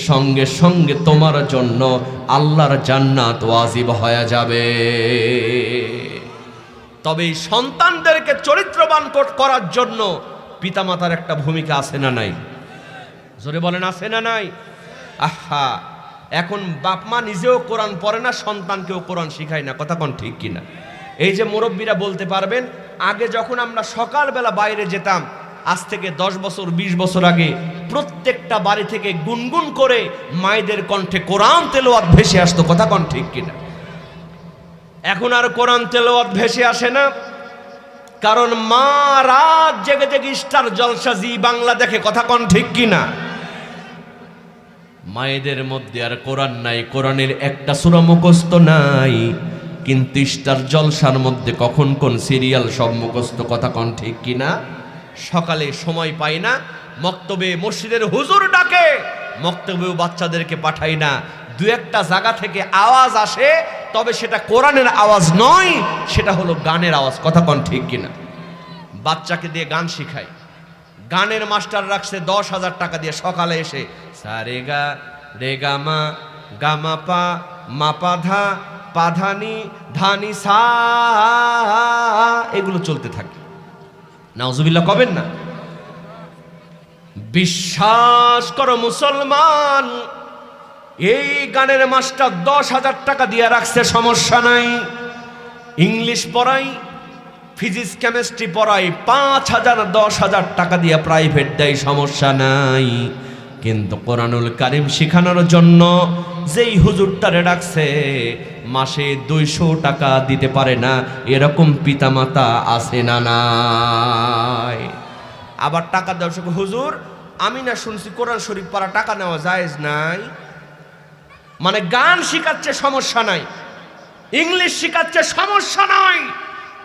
সঙ্গে সঙ্গে তোমার জন্য আল্লাহর জান্নাত ওয়াজিব হয়ে যাবে। তবে এই সন্তানদেরকে চরিত্রবান করার জন্য পিতামাতার একটা ভূমিকা আছে না নাই? জোরে বলেন, আছে না নাই? আহা, এখন বাপ মা নিজেও কোরআন পড়ে না, সন্তানকেও কোরআন শিখায় না। কথা কোন ঠিক কিনা? এই যে মুরব্বীরা বলতে পারবেন, আগে যখন আমরা সকালবেলা বাইরে যেতাম, আজ থেকে 10 বছর 20 বছর আগে প্রত্যেকটা বাড়ি থেকে গুনগুন করে মায়েদের কণ্ঠে কোরআন তেলাওয়াত ভেসে আসতো। কথা কোন ঠিক কিনা? এখন আর কোরআন তেলাওয়াত ভেসে আসে না, কারণ মা রাত জেগে জেগে স্টার জলসা জি বাংলা দেখে। কথা কোন ঠিক কিনা? মায়েদের মধ্যে আর কোরআন নাই, কোরআনের একটা সূরা মুখস্থ নাই, কিন্তু স্টার জলসার মধ্যে কখন কোন সিরিয়াল সব মুখস্থ। কথা কোন ঠিক কিনা? সকালে সময় পাই না, মক্তবে মসজিদের হুজুর ডাকে, মক্তবেও বাচ্চাদেরকে পাঠাই না। দু একটা জায়গা থেকে আওয়াজ আসে, তবে সেটা কোরআনের আওয়াজ নয়, সেটা হলো গানের আওয়াজ। কথা কোন ঠিক কিনা? বাচ্চাকে দিয়ে গান শিখাই, গানের মাস্টার রাখছে 10,000 টাকা দিয়ে। সকালে এসে সা রে গা রে গা মা গা মা পা মা পা ধা পা ধানি ধানি সা, এগুলো চলতে থাকে। নাউজুবিল্লাহ কবেন না? বিশ্বাস করো মুসলমান, এই গানের মাস্টার 10,000 টাকা দিয়ে রাখছে, সমস্যা নাই। ইংলিশ পড়াই, ফিজিক্স কেমিস্ট্রি পড়াই, 5,000 10,000 টাকা দিয়ে প্রাইভেট দেয়, সমস্যা নাই। কিন্তু কোরআনুল কারীম শেখানোর জন্য যেই হুজুরটারে রাখছে মাসে 200 টাকা দিতে পারে না, এরকম পিতামাতা আছে না নাই? আবার টাকা দেওয়ার সঙ্গে হুজুর আমি না শুনছি কোরআন শরীফ পড়া টাকা নেওয়া জায়েজ নাই। মানে গান শিখাচ্ছে সমস্যা নাই, ইংলিশ শিখাচ্ছে সমস্যা নাই,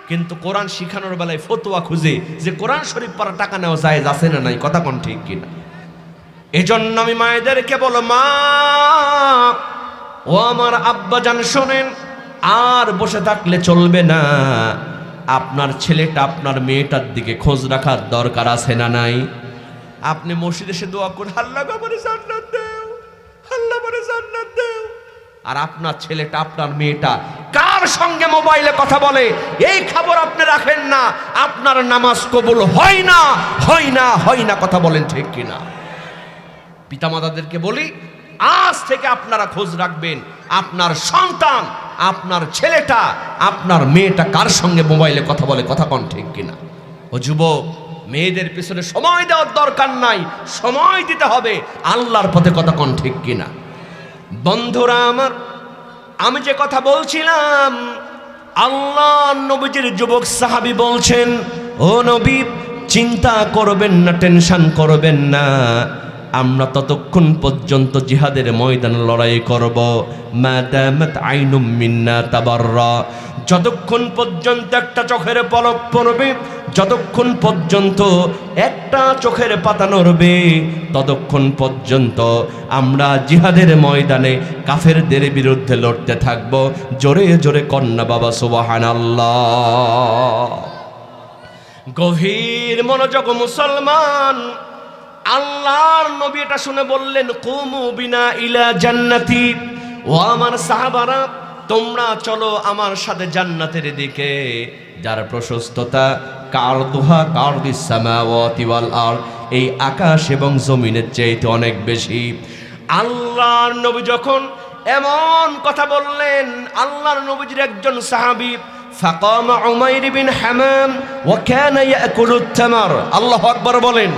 কিন্তু কোরআন শিখানোর বেলায় ফতোয়া খুঁজে যে কোরআন শরীফ পড়া টাকা নেওয়া জায়েজ আছে না নাই। কথা কোন ঠিক কিনা? এজন্য আমি মায়েদেরকে বলো, মা ও আমার আব্বা জান শোনেন, আর বসে থাকলে চলবে না। আপনার ছেলেটা আপনার মেয়েটার দিকে খোঁজ রাখার দরকার আছে না নাই? আপনি মসজিদে এসে দোয়া করে আল্লাহ আমারে জান্নাত দাও, আল্লাহ আমারে জান্নাত দাও, আর আপনার ছেলেটা আপনার মেয়েটা কার সঙ্গে মোবাইলে কথা বলে এই খবর আপনি রাখেন না, আপনার নামাজ কবুল হয় না, হয় না, হয় না। কথা বলেন ঠিক কিনা? পিতামাতাদেরকে বলি, আজ থেকে আপনারা খোঁজ রাখবেন আপনার সন্তান, আপনার ছেলেটা, আপনার মেয়েটা কার সঙ্গে মোবাইলে কথা বলে। কথা কোন ঠিক কিনা? ও যুবক, মেয়েদের পিছনে সময় দেওয়ার দরকার নাই, সময় দিতে হবে আল্লাহর পথে। কথা কোন ঠিক কিনা? বন্ধুরা আমার, আমি যে কথা বলছিলাম, আল্লাহ নবীজির যুবক সাহাবী বলছেন, ও নবী চিন্তা করবেন না, টেনশন করবেন না, আমরা ততক্ষণ পর্যন্ত জিহাদের ময়দানে লড়াই করব মাদামাত আইনুম মিন্না তাবাররা, যতক্ষণ পর্যন্ত একটা চোখের পলক পড়বে, যতক্ষণ পর্যন্ত একটা চোখের পাতা নড়বে, ততক্ষণ পর্যন্ত আমরা জিহাদের ময়দানে কাফেরদের বিরুদ্ধে লড়তে থাকব। জোরে জোরে কন্যা বাবা সুবহানাল্লাহ। গভীর মনোযোগ মুসলমান, আল্লাহর নবী এটা শুনে বললেন, কুমু বিনা ইলা জান্নাতি, ও আমার সাহাবারা তোমরা চলো আমার সাথে জান্নাতের দিকে, যার প্রশস্ততা কারদুহা কারদিস সামাওয়াতি ওয়াল আরদ, এই আকাশ এবং জমিনের চাইতে অনেক বেশি। আল্লাহর নবী যখন এমন কথা বললেন, আল্লাহর নবীর একজন সাহাবী ফাকামা উমাইর বিন হামাম ওয়া কানা ইয়াকুলুত তামার। আল্লাহু আকবার বলেন।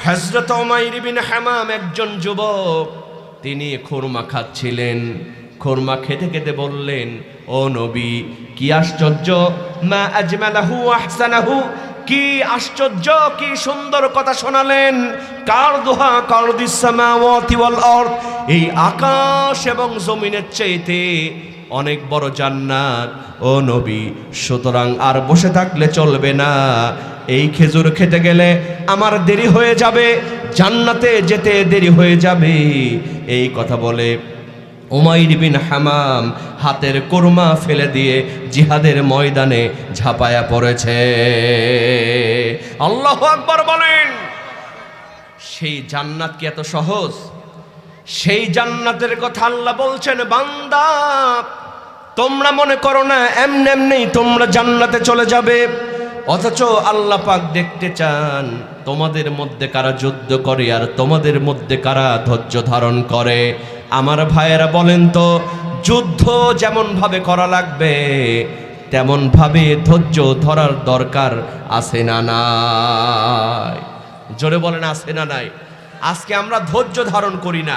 হযরত উমাইর বিন হামাম একজন যুবক, তিনি খুরমা খাচ্ছিলেন। খুরমা খেতে খেতে বললেন, ও নবী, কি আশ্চর্য, মা আজমালাহু আহসানাহু, কি আশ্চর্য, কি সুন্দর কথা শোনালেন। কার দোহা, কারদিস সামাওয়াতি ওয়াল আরদ, এই আকাশ এবং জমিনের চাইতে অনেক বড় জান্নাত ও নবী। সুতরাং আর বসে থাকলে চলবে না, এই খেজুর খেতে গেলে আমার দেরি হয়ে যাবে, জান্নাতে যেতে দেরি হয়ে যাবে। এই কথা বলে উমাইর বিন হামাম হাতের কোরমা ফেলে দিয়ে জিহাদের ময়দানে ঝাঁপায়া পড়েছে। আল্লাহু আকবার বলেন। সেই জান্নাত কি এত সহজ? সেই জান্নাতের কথা আল্লাহ বলছেন, বান্দা তোমরা মনে করো না এমনি এমনি তোমরা জান্নাতে চলে যাবে, অথচ আল্লাহ পাক দেখতে চান তোমাদের মধ্যে কারা যুদ্ধ করে আর তোমাদের মধ্যে কারা ধৈর্য ধারণ করে। আমার ভাইয়েরা বলেন তো, যুদ্ধ যেমন ভাবে করা লাগবে তেমন ভাবে ধৈর্য ধরার দরকার আছে না নাই? জোরে বলেন, আছে না নাই? আজকে আমরা ধৈর্য ধারণ করি না।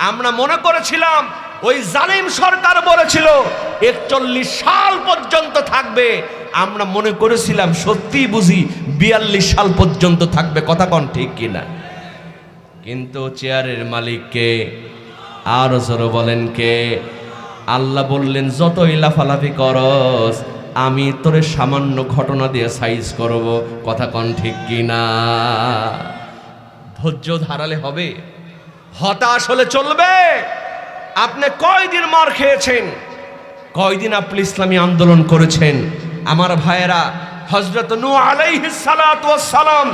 আমরা মনে করেছিলাম ওই জালিম সরকার বলেছিল 41 সাল পর্যন্ত থাকবে, আমরা মনে করেছিলাম সত্যি বুঝি 42 সাল পর্যন্ত থাকবে। কথা কোন ঠিক কিনা? কিন্তু চেয়ারের মালিককে, আর জোরে বলেন কে? আল্লাহ বললেন, যতই লাফালাফি করস আমি তোরে সামান্য ঘটনা দিয়ে সাইজ করব। কথা কোন ঠিক কিনা? ধৈর্য ধারালে হবে, হতাশ হলে চলবে? আপনি কয়দিন মার খেয়েছেন, কয়দিন আপনি ইসলামী আন্দোলন করেছেন? আমার ভাইয়েরা, হযরত নূহ আলাইহিস সালাতু ওয়াস সালাম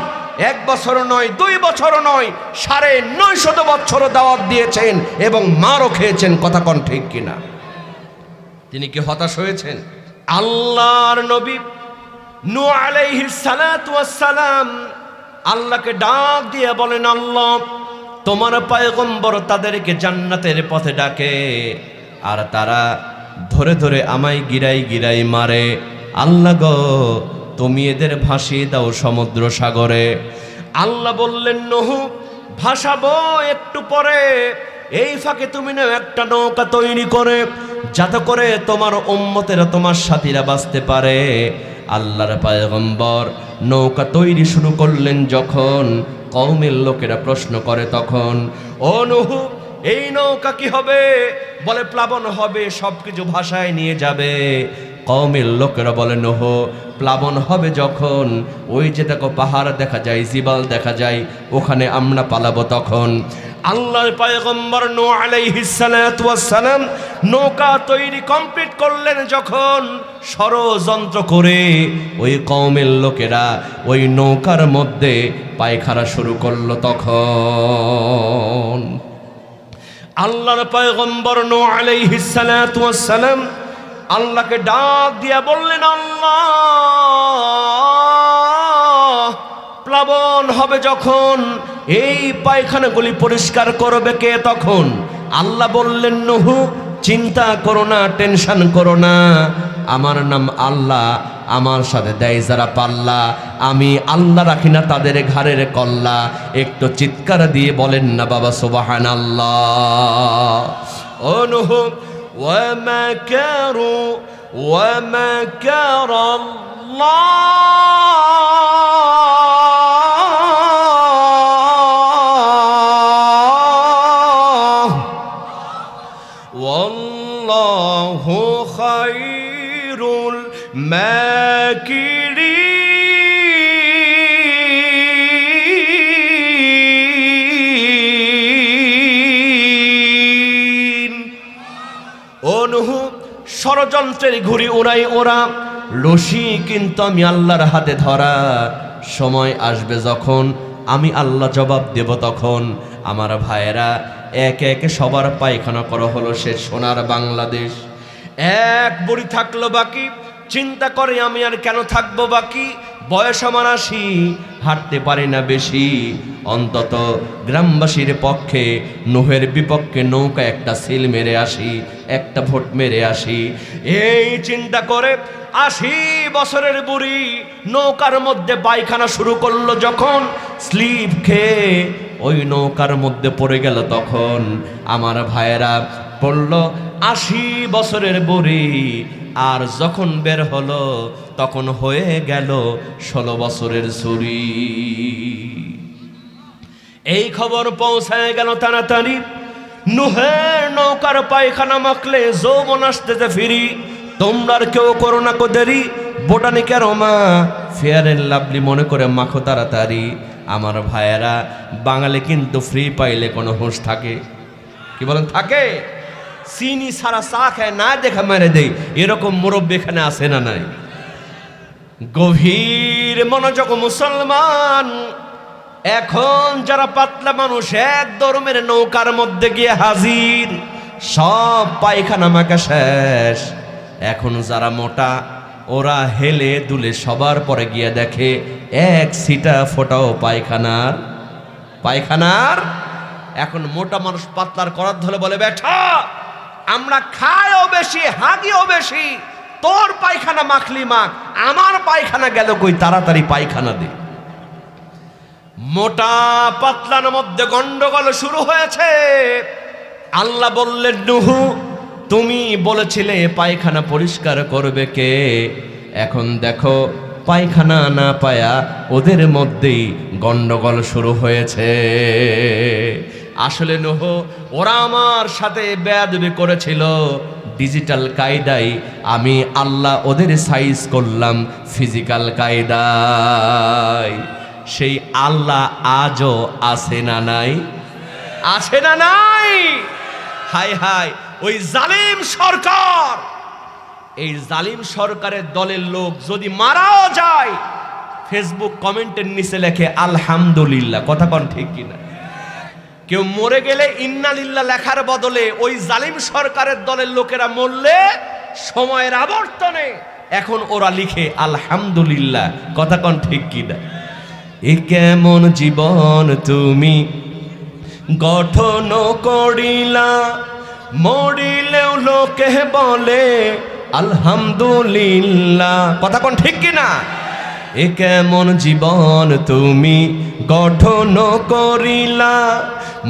1 বছর নয়, 2 বছর নয়, 950 বছর দাওয়াত দিয়েছেন এবং মারও খেয়েছেন। কথা কোন ঠিক কিনা? তিনি কি হতাশ হয়েছেন? আল্লাহর নবী নূহ আলাইহিস সালাতু ওয়াস সালাম আল্লাহকে ডাক দিয়ে বলেন, আল্লাহ তোমার পয়গম্বর তাদেরকে জান্নাতের পথে ডাকে আর তারা ধরে ধরে আমায় গিরাই গিরাই মারে। আল্লাহ গো, তুমি এদের ভাসিয়ে দাও সমুদ্র সাগরে। আল্লাহ বললেন, নূহ ভাসাবো একটু পরে, এই ফাঁকে তুমি না একটা নৌকা তৈরি করে, যাতে করে তোমার উম্মতেরা, তোমার সাথীরা বাঁচতে পারে। আল্লাহর পয়গম্বর নৌকা তৈরি শুরু করলেন। যখন কওমের লোকেরা প্রশ্ন করে, তখন ও নূহ এই নৌকা কি হবে? বলে প্লাবন হবে, সবকিছু ভাষায় নিয়ে যাবে। কওমের লোকেরা বলে, নূহ প্লাবন হবে যখন ওই যে দেখো পাহাড় দেখা যায়, জিবাল দেখা যায়, ওখানে আমরা পালাবো তখন। আল্লাহর পয়গম্বর নূহ আলাইহিস সালাতু ওয়াস সালাম নৌকা তৈরি কমপ্লিট করলেন। যখন ষড়যন্ত্র করে ওই কওমের লোকেরা ওই নৌকার মধ্যে পায়খানা শুরু করলো, তখন আল্লাহর পয়গম্বর নূহ আলাইহিস সালাতু ওয়াস সালাম আল্লাহকে ডাক দিয়া বললেন, আল্লাহ প্লাবন হবে যখন এই পায়খানাগুলি পরিষ্কার করবে কে? তখন আল্লাহ বললেন, নূহ চিন্তা করো না, টেনশন করো না, আমার নাম আল্লাহ, আমার সাথে দেয় যারা পাল্লা, আমি আল্লাহ রাখি না তাদের ঘাড়ের কল্লা। একটু চিৎকার দিয়ে বলেন না বাবা সুবহানাল্লাহ। ও নূহ ومكروا ومكر الله والله خير الماكرين। ও নূহ ষড়যন্ত্রের ঘুড়ি ওড়াই ওরা, রশি কিন্তু আমি আল্লাহর হাতে ধরা। সময় আসবে যখন আমি আল্লাহ জবাব দেব, তখন আমার ভাইয়েরা একে একে সবার পায়খানা করা হলো সে সোনার বাংলাদেশ। এক বুড়ি থাকলো বাকি, চিন্তা করে আমি আর কেন থাকবো বাকি, বয়স আমার 80, হাঁটতে পারি না বেশি, অন্তত গ্রামবাসীর পক্ষে নুহের বিপক্ষে নৌকা একটা সিল মেরে আসি, একটা ভোট মেরে আসি। এই চিন্তা করে 80 বছরের বুড়ি নৌকার মধ্যে পায়খানা শুরু করলো। যখন স্লিপ খেয়ে ওই নৌকার মধ্যে পড়ে গেল, তখন আমার ভাইয়েরা পড়ল 80 বছরের বুড়ি। আর যখন বের হলো তখন হয়ে গেল 16 বছরের ছুরি। এই খবর পৌঁছায় গেল তাড়াতাড়ি, নুহের নৌকার পায়খানা মাখলে যৌবন আসতেছে ফিরি, তোমরা কেউ করো না কো দেরি, বোটানিকের মা ফেয়ার এন্ড লাভলি মনে করে মাখো তাড়াতাড়ি। আমার ভাইয়েরা, বাঙালি কিন্তু ফ্রি পাইলে কোনো হুঁশ থাকে? কি বলেন থাকে? চিনি সারা চা খায় না দেখা মেরে দেয়, এরকম মুরব্বী এখানে আছে না নাই? গভীর মনোযোগ মুসলমান, এখন যারা পাতলা মানুষ এক দরমের নৌকার মধ্যে গিয়ে হাজির, সব পায়খানা মাখা শেষ। এখন যারা মোটা, ওরা হেলে দুলে সবার পরে গিয়ে দেখে এক সিটা ফোটাও পায়খানার। এখন মোটা মানুষ পাতলার করার ধরে বলে, বেটা আমরা খাইও বেশি, হাগিও বেশি, তোর পায়খানা মাখলি মাখ, আমার পায়খানা গেল কই, তাড়াতাড়ি পায়খানা দে। মোটা পাতলার মধ্যে গন্ডগোল শুরু হয়েছে। আল্লাহ বললেন, নুহু তুমি বলেছিলে পায়খানা পরিষ্কার করবে কে? এখন দেখো পায়খানা না পায়া ওদের মধ্যেই গন্ডগোল শুরু হয়েছে। আসলে নুহু, ওরা আমার সাথে বেয়াদবি করেছিল ডিজিটাল কায়দায়, আমি আল্লাহ ওদের সাইজ করলাম ফিজিক্যাল কায়দায়। সেই আল্লাহ আজও আছে না নাই? আছে না নাই? হায় হায়, ওই জালিম সরকার, এই জালিম সরকারের দলের লোক যদি মারাও যায়, ফেসবুক কমেন্টের নিচে লেখে আলহামদুলিল্লাহ। কথা কোন ঠিক কিনা? কেউ মরে গেলে ইন্নালিল্লাহ লেখার বদলে ওই জালিম সরকারের দলের লোকেরা মরলে সময়ের আবর্তনে এখন ওরা লিখে আলহামদুলিল্লাহ। কথা কোন ঠিক কিনা? এ কেমন জীবন তুমি গঠন করিলা, মরিলেও লোকে বলে আলহামদুলিল্লাহ। কথা কোন ঠিক কিনা? এ কেমন জীবন তুমি গঠন করিলা,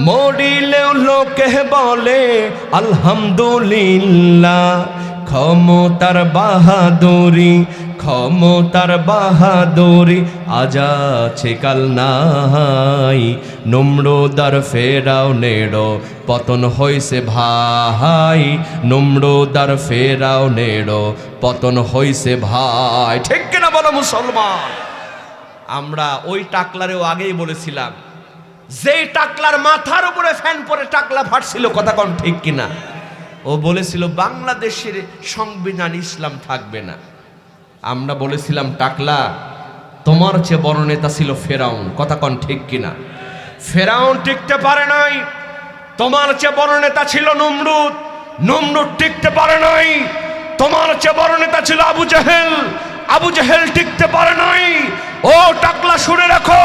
মরিলেও লোকে বলে আলহামদুলিল্লাহ। ক্ষমতার বাহাদুরি আজ আছে কাল নাই, নম্রদার ফেরাউনেরও পতন হইছে ভাই, নম্রদার ফেরাউনেরও পতন হইছে ভাই। ঠিক কিনা বলো মুসলমান? আমরা ওই টাকলারেও আগেই বলেছিলাম, যেই টাকলার মাথার উপরে ফ্যান পরে টাকলা ফাটছিল। কথা কোন ঠিক কিনা? ও বলেছিল বাংলাদেশের সংবিধান ইসলাম থাকবে না। আমরা বলেছিলাম, টাকলা তোমার চেয়ে বড় নেতা ছিল ফেরাউন। কথা কোন ঠিক কিনা? ফেরাউন টিকতে পারে নাই। তোমার চেয়ে বড় নেতা ছিল নমরুদ টিকতে পারে নাই। তোমার চেয়ে বড় নেতা ছিল আবু জেহেল টিকতে পারে নাই। ও টাকলা শুনে রাখো,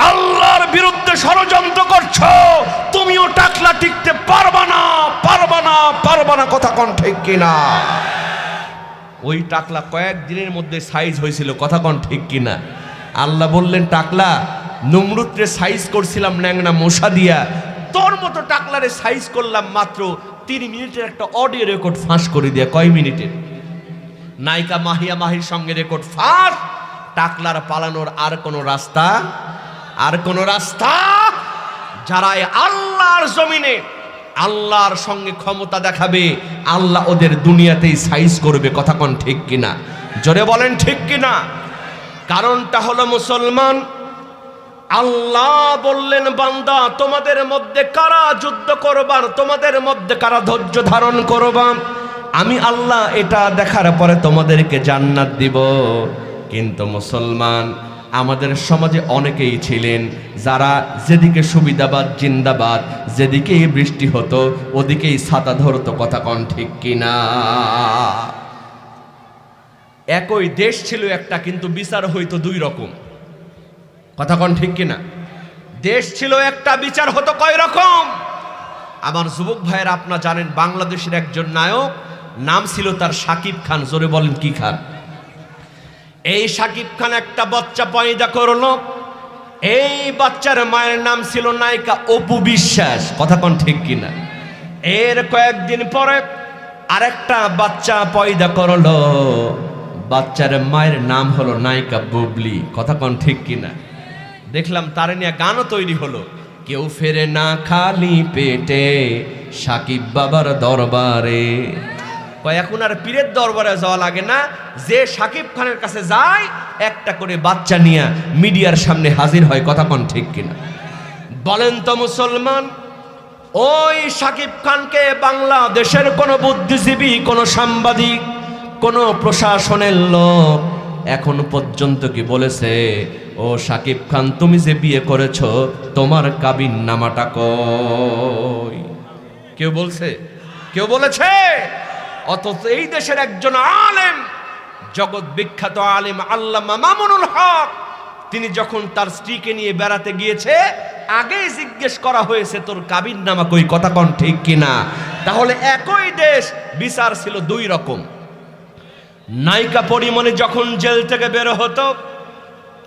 আল্লাহর বিরুদ্ধে ষড়যন্ত্র করছো, তুমিও টাকলা টিকতে পারবা না। কথা কোন ঠিক কিনা? ওই টাকলা কয়েকদিনের মধ্যে সাইজ হয়েছিল। কথা কোন ঠিক কিনা? আল্লাহ বললেন, টাকলা নমরুদরে সাইজ করছিলাম ন্যাংনা মশা দিয়া, তোর মতো টাকলারে সাইজ করলাম মাত্র 3 মিনিটের একটা অডিও রেকর্ড ফাঁস করে দিয়া। কয় মিনিটের? নায়িকা মাহিয়া মাহির সঙ্গে রেকর্ড ফাঁস। টাকলার পালানোর আর কোনো রাস্তা? যারা আল্লাহর জমিনে আল্লাহর সঙ্গে ক্ষমতা দেখাবে, আল্লাহ ওদের দুনিয়াতেই সাইজ করবে। কথা কোন ঠিক কিনা? জোরে বলেন ঠিক কিনা? কারণটা হলো মুসলমান, আল্লাহ বললেন, বান্দা তোমাদের মধ্যে কারা যুদ্ধ করবার, তোমাদের মধ্যে কারা ধৈর্য ধারণ করবার, আমি আল্লাহ এটা দেখার পরে তোমাদেরকে জান্নাত দিব। কিন্তু মুসলমান, আমাদের সমাজে অনেকেই ছিলেন যারা যেদিকে সুবিধাবাদ জিন্দাবাদ, যেদিকেই বৃষ্টি হতো ওদিকেই ছাতা ধরতো। কথা কোন ঠিক কিনা? একই দেশ ছিল একটা, কিন্তু বিচার হইতো দুই রকম। কথা কোন ঠিক কিনা? দেশ ছিল একটা, বিচার হতো কয় রকম? আমার যুবক ভাইয়েরা, আপনারা জানেন বাংলাদেশের একজন নায়ক, নাম ছিল তার শাকিব খান। জোরে বলেন কি খান? এই শাকিব খান একটা বাচ্চা পয়দা করলো। এই বাচ্চার মায়ের নাম ছিল নায়িকা অপু বিশ্বাস। কথা কোন ঠিক কিনা? এর কয়েকদিন পরে আরেকটা বাচ্চা পয়দা করলো, বাচ্চার মায়ের নাম হলো নায়িকা বুবলি। কথা কোন ঠিক কিনা? দেখলাম তার নিয়ে গানও তৈরি হলো, কেউ ফেরে না খালি পেটে সাকিব বাবার দরবারে। এখন আর পীরের দরবারে যাওয়া লাগে না, যে সাকিব খানের কাছে যায় একটা করে বাচ্চা নিয়ে মিডিয়ার সামনে হাজির হয়। কথা কোন ঠিক কিনা? বলেন তো মুসলমান, ওই সাকিব খানকে বাংলাদেশের কোন বুদ্ধিজীবী, কোন সাংবাদিক, কোন প্রশাসনের লোক এখন পর্যন্ত কি বলেছে, ও সাকিব খান তুমি যে বিয়ে করেছো তোমার কাবিন নামাটা কই? কেউ বলছে? কেউ বলেছে? অথচ এই দেশের একজন আলেম, জগৎ বিখ্যাত আলেম আল্লামা মামুনুল হক, তিনি যখন তার স্ত্রীকে নিয়ে বেড়াতে গিয়েছে, আগেই জিজ্ঞেস করা হয়েছে তোর কাবিন নামা কই? কথা কোন ঠিক কিনা? তাহলে একই দেশ, বিচার ছিল দুই রকম। নায়িকা পরিমণি যখন জেল থেকে বের হতো,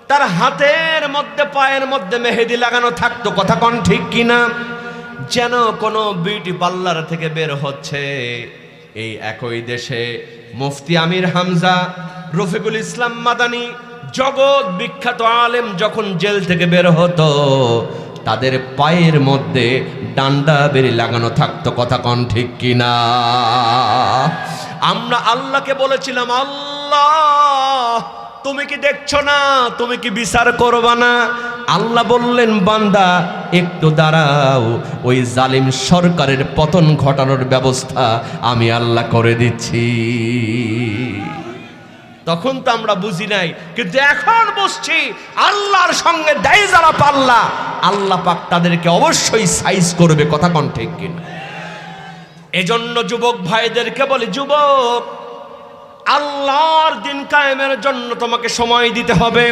তার হাতের মধ্যে পায়ের মধ্যে মেহেদি লাগানো থাকতো। কথা কোন ঠিক কিনা? যেন কোনো বিউটি পার্লার থেকে বের হচ্ছে। এই একই দেশে মুফতি আমির হামজা, রফিকুল ইসলাম মাদানী, জগৎ বিখ্যাত আলেম যখন জেল থেকে বের হতো, তাদের পায়ের মধ্যে ডান্ডা বেরি লাগানো থাকতো। কথা কোন ঠিক কিনা? আমরা আল্লাহকে বলেছিলাম, আল্লাহ তুমি কি দেখছো না? তুমি কি বিচার করবা না? আল্লাহ বললেন, বান্দা একটু দাঁড়াও, ওই জালিম সরকারের পতন ঘটানোর ব্যবস্থা আমি আল্লাহ করে দিচ্ছি। তখন তো আমরা বুঝি নাই, কিন্তু এখন বুঝছি আল্লাহর সঙ্গে দেয় যারা পাল্লা, আল্লাহ পাক তাদেরকে অবশ্যই সাইজ করবে। কথা কোন ঠিক কিনা? এজন্য যুবক ভাইদেরকে বলি, যুবক, আল্লাহর দিন কায়েমের জন্য তোমাকে সময় দিতে হবে,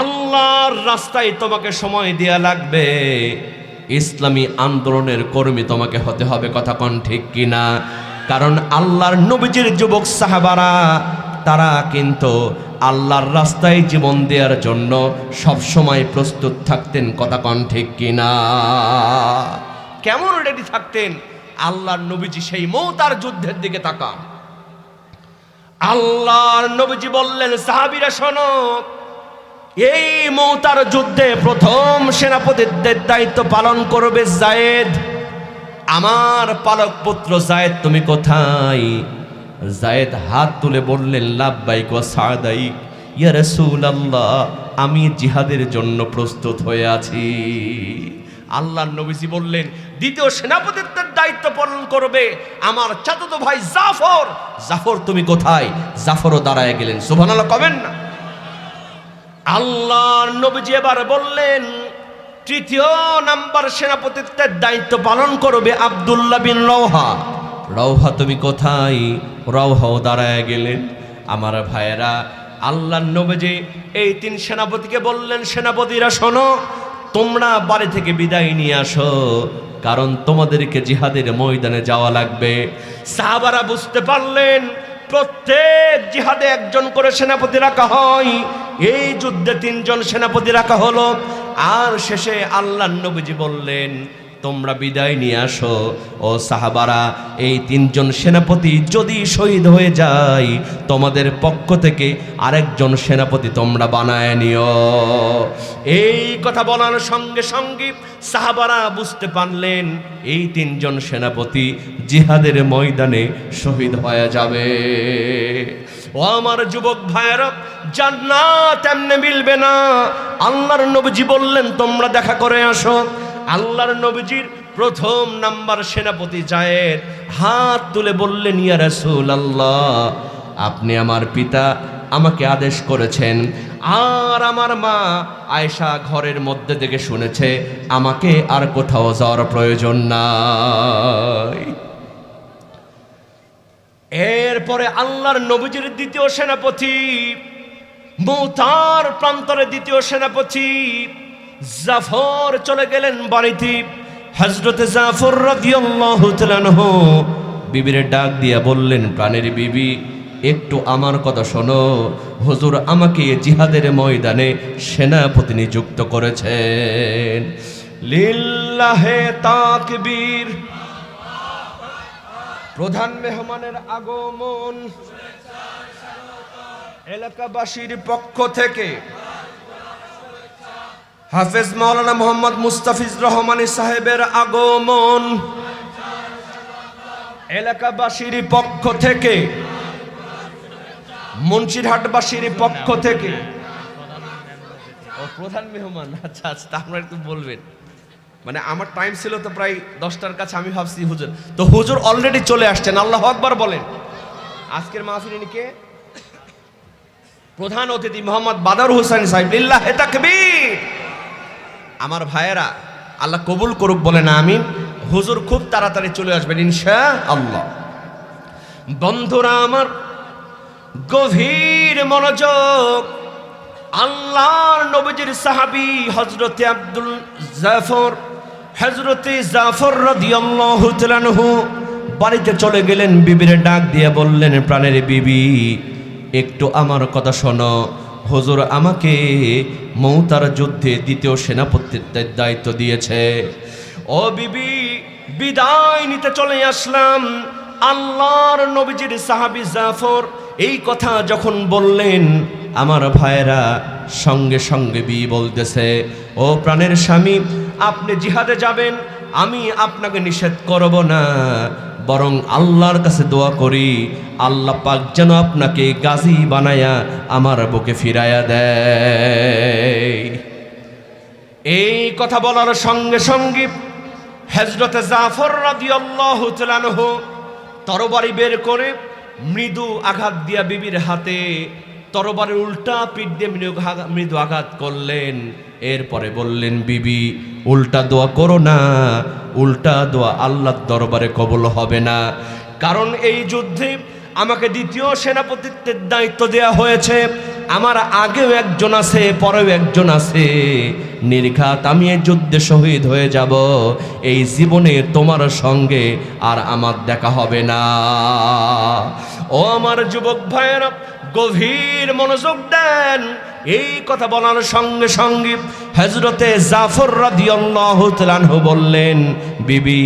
আল্লাহর রাস্তায় তোমাকে সময় দেয়া লাগবে, ইসলামী আন্দোলনের কর্মী তোমাকে হতে হবে। কথা কোন ঠিক কিনা? কারণ আল্লাহর নবীজির যুবক সাহাবারা, তারা কিন্তু আল্লাহর রাস্তায় জীবন দেওয়ার জন্য সব সময় প্রস্তুত থাকতেন। কথা কোন ঠিক কিনা? কেমন রেডি থাকতেন? আল্লাহর নবীজি সেই মৌতার যুদ্ধের দিকে তাকান। আল্লাহর নবীজি বললেন, সাহাবীরা শোনো, এই মৌতার যুদ্ধে প্রথম সেনাপতিত্বের দায়িত্ব পালন করবে যায়েদ। আমার পালক পুত্র যায়েদ, তুমি কোথায়? যায়েদ হাত তুলে বললেন, লাব্বাইক ওয়া সাদাইক ইয়া রাসূলুল্লাহ, আমি জিহাদের জন্য প্রস্তুত হয়ে আছি। আল্লাহর নবীজি বললেন, দ্বিতীয় সেনাপতিত্বের দায়িত্ব পালন করবে আমার চাচাতো ভাই জাফর। জাফর তুমি কোথায়? জাফরও দাঁড়ায় গেলেন। সুবহানাল্লাহ কবেন না? আল্লাহর নবীজি এবার বললেন, তৃতীয় নাম্বার সেনাপতিত্বের দায়িত্ব পালন করবে আব্দুল্লাহ বিন রওহা। রওহা তুমি কোথায়? রওহাও দাঁড়ায় গেলেন। আমার ভাইয়েরা, আল্লাহর নবীজি এই তিন সেনাপতিকে বললেন, সেনাপতিরা শোনো, তোমরা বাড়ি থেকে বিদায় নিয়ে আসো, কারণ তোমাদেরকে জিহাদের ময়দানে যাওয়া লাগবে। সাহাবারা বুঝতে পারলেন, প্রত্যেক জিহাদে একজন করে সেনাপতি রাখা হয়, এই যুদ্ধে তিনজন সেনাপতি রাখা হলো। আর শেষে আল্লাহর নবীজি বললেন, তোমরা বিদায় নিয়ে আসো। ও সাহাবারা, এই তিনজন সেনাপতি যদি শহীদ হয়ে যায়, তোমাদের পক্ষ থেকে আরেকজন সেনাপতি তোমরা বানায় নিও। এই কথা বলার সঙ্গে সঙ্গে সাহাবারা বুঝতে পারলেন, এই তিনজন সেনাপতি জিহাদের ময়দানে শহীদ হয়ে যাবে। ও আমার যুবক ভাইয়েরা, জান্নাত এমনি মিলবে না। আল্লাহর নবীজি বললেন, তোমরা দেখা করে আসো। আল্লাহর নবীজির প্রথম নাম্বার সেনাপতি যায়েদ হাত তুলে বললেন, ইয়া রাসূলুল্লাহ, আপনি আমার পিতা, আমাকে আদেশ করেছেন, আর আমার মা আয়েশা ঘরের মধ্যে থেকে শুনেছে, আমাকে আর কোথাও যাওয়ার প্রয়োজন নাই। এরপরে আল্লাহর নবীজির দ্বিতীয় সেনাপতি, মুতার প্রান্তরে দ্বিতীয় সেনাপতি জাফর চলে গেলেন বাড়িতে। হযরতে জাফর রাদিয়াল্লাহু তাআলা আনহু বিবির ডাক দিয়া বললেন, প্রাণের বিবি, একটু আমার কথা শোনো। হুজুর আমাকে জিহাদের ময়দানে সেনাপতি নিযুক্ত করেছেন। লিল্লাহে তাকবীর। প্রধান মেহমানের আগমন এলাকাবাসীর পক্ষ থেকে হাফেজ মাওলানা মোহাম্মদ মুস্তাফিজ রহমানী সাহেবের আগমন এলাকাবাসীর পক্ষ থেকে, মুন্সিরহাটবাসীর পক্ষ থেকে। ও প্রধান মেহমান, আচ্ছা আচ্ছা, আপনারা একটু বলবেন। মানে আমার টাইম ছিল তো প্রায় 10টার কাছে, আমি ভাবছি হুজুর তো, হুজুর অলরেডি চলে আসছেন। আল্লাহু আকবার বলেন। আজকের মাহফিলে কে? প্রধান অতিথি মোহাম্মদ বাদর হোসেন সাহেব। লিল্লাহে তাকবীর। আমার ভাইয়েরা, আল্লাহ কবুল করুক বলেন আমিন। হুজুর খুব তাড়াতাড়ি চলে আসবেন ইনশাআল্লাহ। বন্ধুরা আমার, গভীর মনোযোগ। আল্লাহর নবীজির সাহাবী হযরতে আব্দুল জাফর, হযরতে জাফর রাদিয়াল্লাহু তাআলা আনহু বাড়িতে চলে গেলেন। বিবির ডাক দিয়ে বললেন, প্রাণের বিবি, একটু আমার কথা শোনো। হুজুর আমাকে মৌতার যুদ্ধে দ্বিতীয় সেনাপতিত্বের দায়িত্ব দিয়েছে। ও বিবি, বিদায় নিতে চলে আসলাম। আল্লাহর নবীজির সাহাবী জাফর এই কথা যখন বললেন, আমার ভাইয়েরা সঙ্গে সঙ্গে বলতেছে, ও প্রাণের স্বামী, আপনি জিহাদে যাবেন, আমি আপনাকে নিষেধ করব না, বরং আল্লাহর কাছে দোয়া করি আল্লাহ পাক যেন আপনাকে গাজী বানায়া আমার বুকে ফিরাইয়া দেয়। এই কথা বলার সঙ্গে সঙ্গে হযরতে জাফর রাদিয়াল্লাহু তাআলা আনহু তরবারি বের করে মৃদু আঘাত দিয়া বিবির হাতে তরবারির উল্টা পিঠ দিয়ে মৃদু আঘাত করলেন। এরপরে বললেন, বিবি, উল্টা দোয়া করো না, উল্টা দোয়া আল্লাহর দরবারে কবুল হবে না। কারণ এই যুদ্ধে আমাকে দ্বিতীয় সেনাপতিত্বের দায়িত্ব দেয়া হয়েছে। আমার আগেও একজন আছে, পরেও একজন আছে। নির্ঘাত আমি এই যুদ্ধে শহীদ হয়ে যাব। এই জীবনে তোমার সঙ্গে আর আমার দেখা হবে না। ও আমার যুবক ভাইয়েরা, গভীর মনোযোগ দেন। এই কথা বলার সঙ্গে সঙ্গে হযরতে জাফর রাদিয়াল্লাহু তাআলা আনহু বললেন, বিবি,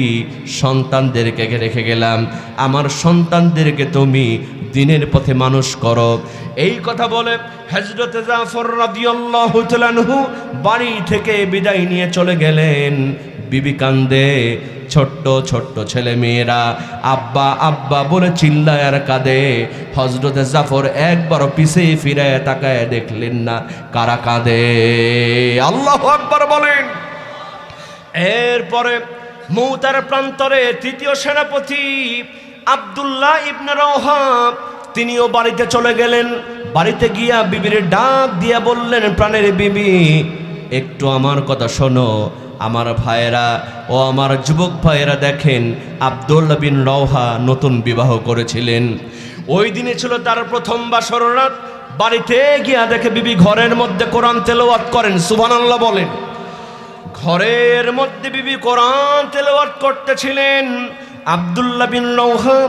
সন্তানদেরকে রেখে গেলাম, আমার সন্তানদেরকে তুমি দিনের পথে মানুষ করো। এই কথা বলে হযরতে জাফর রাদিয়াল্লাহু তাআলা আনহু বাড়ি থেকে বিদায় নিয়ে চলে গেলেন। বিবি কান্দে, ছোট্ট ছোট্ট ছেলে মেয়েরা আব্বা আব্বা বলে চিল্লায় আর কাঁদে। হযরতে জাফর একবারও পিছে ফিরে তাকায় দেখলেন না কারা কাঁদে। আল্লাহু আকবার বলেন। এরপরে মুতার প্রান্তরে তৃতীয় সেনাপতি আব্দুল্লাহ ইবনে রওহা তিনিও বাড়িতে চলে গেলেন। বাড়িতে গিয়া বিবির ডাক দিয়া বললেন, প্রাণের বিবি, একটু আমার কথা শোনো। আমার ভাইয়েরা ও আমার যুবক ভাইয়েরা, দেখেন আব্দুল্লাহ বিন রওহা নতুন বিবাহ করেছিলেন। ওই দিনে ছিল তার প্রথম বাসর রাত। বাড়িতে গিয়া দেখে বিবি ঘরের মধ্যে কোরআন তেলাওয়াত করেন। সুবহানাল্লাহ বলেন। ঘরের মধ্যে বিবি কোরআন তেলাওয়াত করতেছিলেন। আব্দুল্লাহ বিন রওহা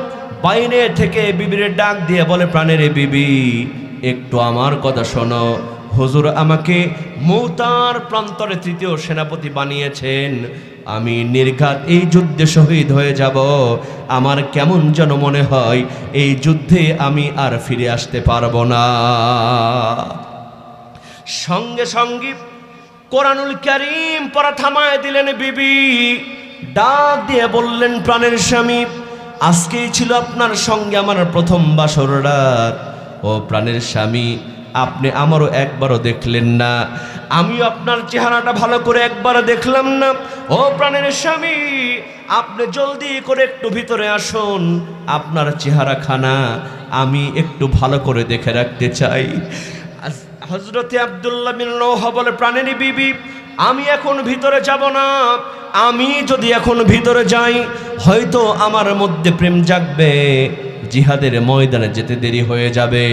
বাইরে থেকে বিবির ডাক দিয়ে বলে, প্রাণের বিবি, একটু আমার কথা শোনো। হুজুর আমাকে মুতার প্রান্তরে তৃতীয় সেনাপতি বানিয়েছেন। আমি নির্ঘাত এই যুদ্ধে শহীদ হয়ে যাব। আমার কেমন যেন মনে হয় এই যুদ্ধে আমি আর ফিরে আসতে পারবো না। সঙ্গে সঙ্গে কোরআনুল কারীম পড়া থামায় দিলেন বিবি। ডাক দিয়ে বললেন, প্রাণের স্বামী, আজকেই ছিল আপনার সঙ্গে আমার প্রথম বাসর রাত। ও প্রাণের স্বামী, আপনি আমারও একবারও দেখলেন না, আমিও আপনার চেহারাটা ভালো করে একবারও দেখলাম না। ও প্রাণের স্বামী, আপনি জলদি করে একটু ভিতরে আসুন, আপনার চেহারাখানা আমি একটু ভালো করে দেখে রাখতে চাই। হযরতে আব্দুল্লাহ বিন রওহা বলে, প্রাণের বিবি, আমি এখন ভিতরে যাব না। আমি যদি এখন ভিতরে যাই হয়তো আমার মধ্যে প্রেম জাগবে। জিহাদের ময়দানে যেতে দেরি হয়ে যাবে,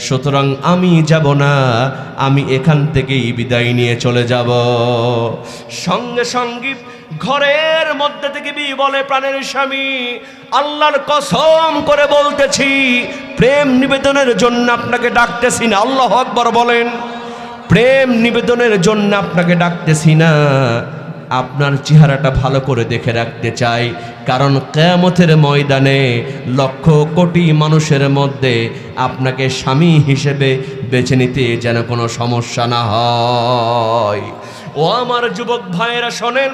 সুতরাং আমি যাব না, আমি এখান থেকেই বিদায় নিয়ে চলে যাব। সঙ্গে সঙ্গে ঘরের মধ্যে থেকে বিবি বলে, প্রাণের স্বামী, আল্লাহর কসম করে বলতেছি, প্রেম নিবেদনের জন্য আপনাকে ডাকতেছি না। আল্লাহু আকবার বলেন। প্রেম নিবেদনের জন্য আপনাকে ডাকতেছি না, আপনার চেহারাটা ভালো করে দেখে রাখতে চাই, কারণ কিয়ামতের ময়দানে লক্ষ কোটি মানুষের মধ্যে আপনাকে স্বামী হিসেবে বেছে নিতে যেন কোনো সমস্যা না হয়। ও আমার যুবক ভাইয়েরা শোনেন,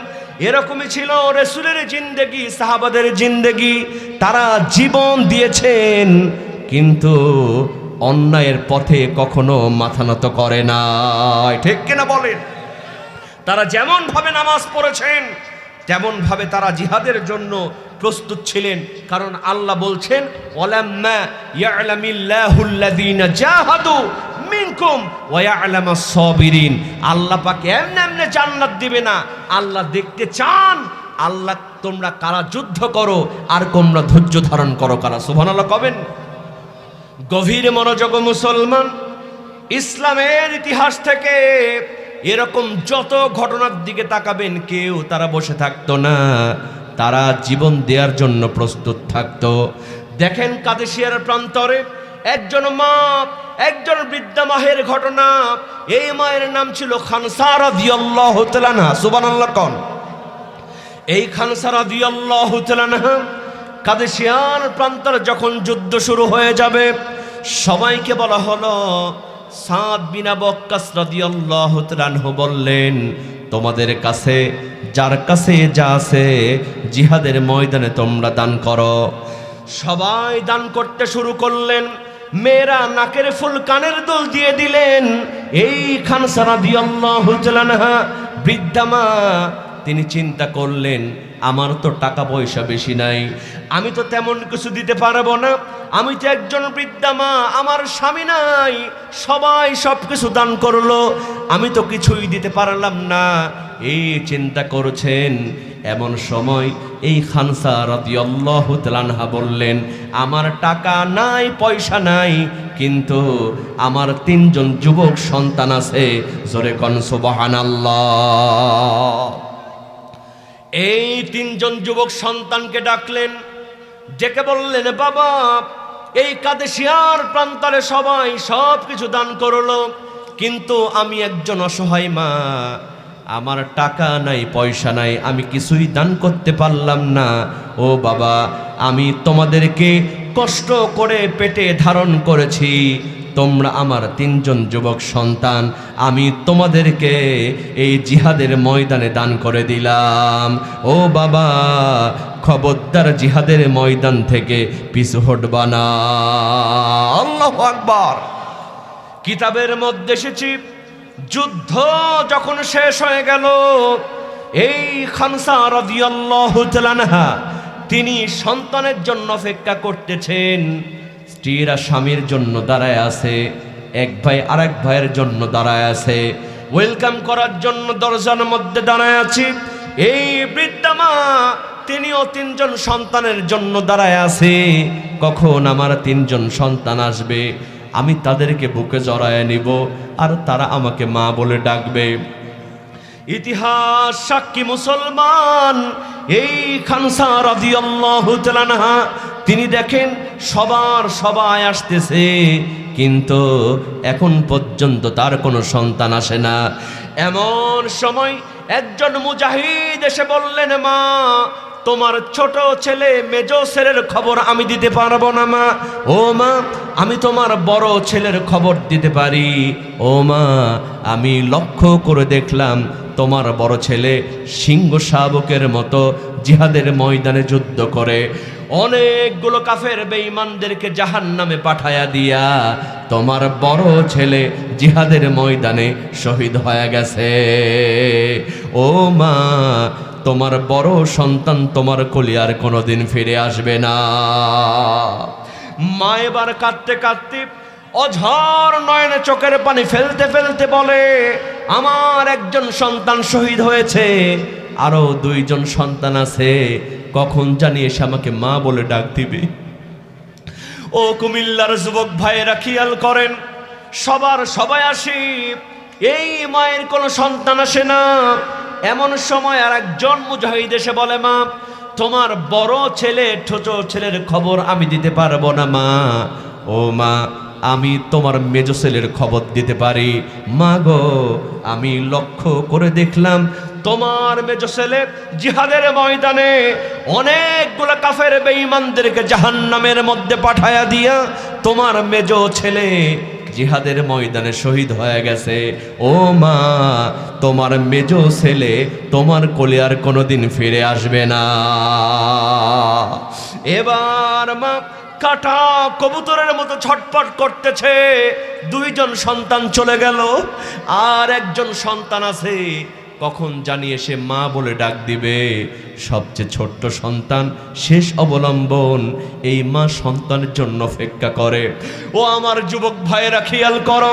এরকমই ছিল রাসূলের জিন্দেগি, সাহাবাদের জিন্দেগি। তারা জীবন দিয়েছেন, কিন্তু অন্যায়ের পথে কখনো মাথা নত করে না, ঠিক কিনা বলেন? তারা যেমন ভাবে নামাজ পড়েছেন, তেমন ভাবে তারা জিহাদের জন্য প্রস্তুত ছিলেন। কারণ আল্লাহ বলছেন, ওয়ালাম্মা ইয়ালামিল্লাহুল্লাযীনা জাহাদু মিনকুম ওয়া ইয়ালামাস সাবিরিন। আল্লাহ পাক এমনি জান্নাত দিবে না, আল্লাহ দেখতে চান আল্লাহ তোমরা কারা যুদ্ধ করো আর তোমরা ধৈর্য ধারণ করো কারা। সুবহানাল্লাহ কবেন। গভীর মনোযোগ মুসলমান, ইসলামের ইতিহাস থেকে এরকম যত ঘটনার দিকে তাকাবেন, কেউ তারা বসে থাকতো না, তারা জীবন দেওয়ার জন্য প্রস্তুত থাকতো। দেখেন কাদেসিয়ার প্রান্তরে একজন মা, একজন বৃদ্ধা মায়ের ঘটনা। এই মায়ের নাম ছিল খানসা রাদিয়াল্লাহু তাআলা আনহা। সুবহানাল্লাহ কোন। এই খানসা রাদিয়াল্লাহু তাআলা আনহা কাদেসিয়ার প্রান্তরে যখন যুদ্ধ শুরু হয়ে যাবে, সবাইকে বলা হলো, সাদ বিন আবু ওয়াক্কাস রাদিয়াল্লাহু তাআলা আনহু বললেন, তোমাদের কাছে যার কাছে যা আছে জিহাদের ময়দানে তোমরা দান করো। সবাই দান করতে শুরু করলেন। মেয়েরা নাকের ফুল কানের দুল দিয়ে দিলেন। এই খানসা রাদিয়াল্লাহু তাআলা আনহা বৃদ্ধা মা, তিনি চিন্তা করলেন, আমার তো টাকা পয়সা বেশি নাই, আমি তো তেমন কিছু দিতে পারবো না, আমি তো একজন বৃদ্ধা মা, আমার স্বামী নাই, সবাই সব কিছু দান করলো, আমি তো কিছুই দিতে পারলাম না। এই চিন্তা করছেন, এমন সময় এই খানসা রাদিয়াল্লাহু তাআলা আনহা বললেন, আমার টাকা নাই, পয়সা নাই, কিন্তু আমার 3 জন যুবক সন্তান আছে। জোরে কোন সুবহানাল্লাহ। এই 3 জন যুবক সন্তানকে ডাকলেন, ডেকে বললেন, বাবা, এই কাদেসিয়ার প্রান্তরে সবাই সব কিছু দান করলো, কিন্তু আমি একজন অসহায় মা, আমার টাকা নাই, পয়সা নাই, আমি কিছুই দান করতে পারলাম না। ও বাবা, আমি তোমাদেরকে কষ্ট করে পেটে ধারণ করেছি, তোমরা আমার 3 জন যুবক সন্তান, আমি তোমাদেরকে এই জিহাদের ময়দানে দান করে দিলাম। ও বাবা, খবরদার জিহাদের ময়দান থেকে পিছু হটবা না। আল্লাহু আকবার। কিতাবের মধ্যে এসেছে, যুদ্ধ যখন শেষ হয়ে গেল, এই খানসা রাদিয়াল্লাহু তাআলা আনহা তিনি সন্তানের জন্য অপেক্ষা করতেছেন। স্ত্রীরা স্বামীর জন্য দাঁড়ায় আছে, এক ভাই আরেক ভাইয়ের জন্য দাঁড়ায় আছে, ওয়েলকাম করার জন্য দরজার মধ্যে দাঁড়ায় আছে। এই বৃদ্ধা মা, তিনিও 3 জন সন্তানের জন্য দাঁড়ায় আছে, কখন আমার 3 জন সন্তান আসবে, আমি তাদেরকে বুকে জড়ায় নিব আর তারা আমাকে মা বলে ডাকবে। ইতিহাস সাক্ষী মুসলমান, এই খানসা রাদিয়াল্লাহু তাআলা আনহা তিনি দেখেন সবাই আসতেছে, কিন্তু এখন পর্যন্ত তার কোনো সন্তান আসে না। এমন সময় একজন মুজাহিদ এসে বললেন, মা, তোমার ছোট ছেলে মেজ ছেলের খবর আমি দিতে পারবো না মা। ও মা, আমি তোমার বড় ছেলের খবর দিতে পারি। ও মা, আমি লক্ষ্য করে দেখলাম তোমার বড় ছেলে সিংহ শাবকের মতো জিহাদের ময়দানে যুদ্ধ করে অনেকগুলো কাফের বেঈমানদেরকে জাহান্নামে পাঠায়া দিয়া তোমার বড় ছেলে জিহাদের ময়দানে শহীদ হয়ে গেছে। ও মা, তোমার বড় সন্তান তোমার কোলে আর কোনোদিন ফিরে আসবে না। মা এবার কাঁদতে কাঁদতে অঝর নয়নে চোখের পানি ফেলতে ফেলতে বলে, আমার একজন সন্তান শহীদ হয়েছে, আরো 2 জন সন্তান আছে, কখন জানি এসে আমাকে মা বলে ডাক দিবে। ও কুমিল্লার যুবক ভাইয়েরা খেয়াল করেন, সবাই আসে, এই মায়ের কোনো সন্তান আসে না। এমন সময় আর একজন মুজাহিদ এসে বলে, মা তোমার বড় ছেলে ছোট ছেলের খবর আমি দিতে পারবো না মা। ও মা, আমি তোমার মেজ ছেলের খবর দিতে পারি। মা গো, আমি লক্ষ্য করে দেখলাম তোমার মেজ ছেলে জিহাদের ময়দানে অনেকগুলো কাফের বেঈমানদেরকে জাহান্নামের মধ্যে পাঠায়া দিয়া তোমার মেজ ছেলে জিহাদের ময়দানে শহীদ হয়ে গেছে। ও মা, তোমার মেজ ছেলে তোমার কোলে আর কোনোদিন ফিরে আসবে না। এবার মা কাটা কবুতরের মতো ছটফট করতেছে। দুইজন সন্তান চলে গেল, আর একজন সন্তান আছে, কখন জানি এসে মা বলে ডাক দিবে। সবচেয়ে ছোট্ট সন্তান, শেষ অবলম্বন, এই মা সন্তানের জন্য অপেক্ষা করে। ও আমার যুবক ভাইয়েরা খেয়াল করো,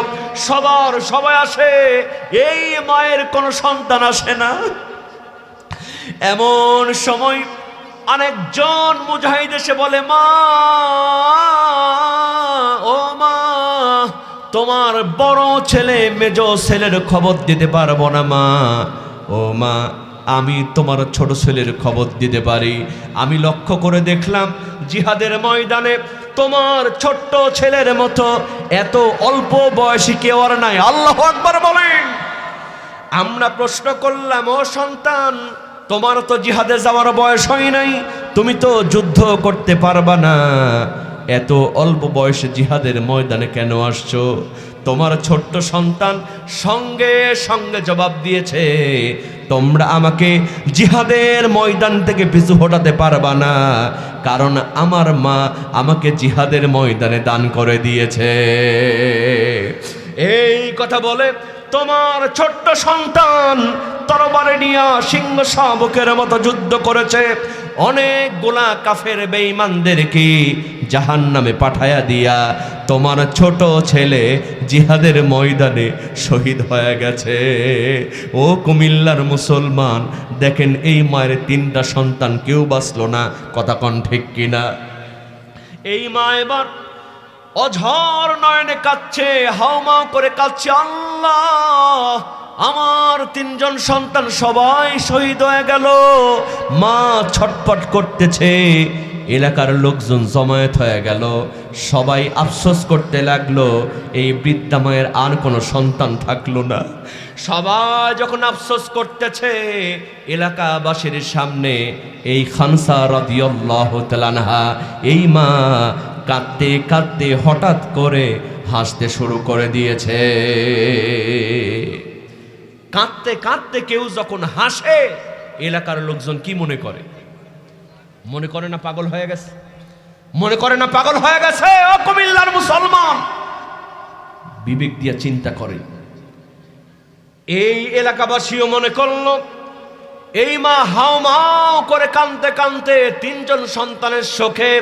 সবাই আসে, এই মায়ের কোনো সন্তান আসে না। এমন সময় আরেকজন মুজাহিদ এসে বলে, মা ও মা, তোমার বড় ছেলে মেজ ছেলের খবর দিতে পারবো না মা। ও মা, আমি তোমার ছোট ছেলের খবর দিতে পারি। আমি লক্ষ্য করে দেখলাম জিহাদের ময়দানে তোমার ছোট্ট ছেলের মতো এত অল্প বয়সী কেউ আর নাই। আল্লাহু আকবার বলেন। আমরা প্রশ্ন করলাম, ও সন্তান, তোমার তো জিহাদে যাওয়ার বয়স হয় নাই, তুমি তো যুদ্ধ করতে পারবা না, এত অল্প বয়সে জিহাদের ময়দানে কেন আসছো? তোমার ছোট্ট সন্তান সঙ্গে সঙ্গে জবাব দিয়েছে, তোমরা আমাকে জিহাদের ময়দান থেকে পিছু হটাতে পারবা না, কারণ আমার মা আমাকে জিহাদের ময়দানে দান করে দিয়েছে। এই কথা বলে তোমার ছোট্ট সন্তান তরবারি নিয়ে সিংহ শাবকের মতো যুদ্ধ করেছে, অনেকগুলা কাফের বেঈমানদেরকে জাহান্নামে পাঠায়া দিয়া তোমার ছোট ছেলে জিহাদের ময়দানে শহীদ হয়ে গেছে। ও কুমিল্লার মুসলমান, দেখেন এই মায়ের তিনটা সন্তান, কেউ বাঁচলো না। কথা কন ঠিক কিনা? এই মা এবার অঝর নয়নে কাঁদছে, হাউমাউ করে কাঁদছে, আল্লাহ আমার তিনজন সন্তান সবাই শহীদ হয়ে গেল। মা ছটফট করতেছে, এলাকার লোকজন জমায়েত হয়ে গেল, সবাই আফসোস করতে লাগলো, এই বৃদ্ধা মায়ের আর কোনো সন্তান থাকলো না। সবাই যখন আফসোস করতেছে, এলাকাবাসীর সামনে এই খানসা রাদিয়াল্লাহু তাআলা আনহা, এই মা কাঁদতে কাঁদতে হঠাৎ করে হাসতে শুরু করে দিয়েছে। কাঁদতে কাঁদতে কেউ যখন হাসে, এলাকার লোকজন কি মনে করে? মনে করে না পাগল হয়ে গেছে? মনে করে না পাগল হয়ে গেছে? ও কুমিল্লার মুসলমান, বিবেক দিয়ে চিন্তা করে। এই এলাকাবাসীও মনে করল এই মা হাউমাউ করে কাঁদতে কাঁদতে তিনজন সন্তানের শোকে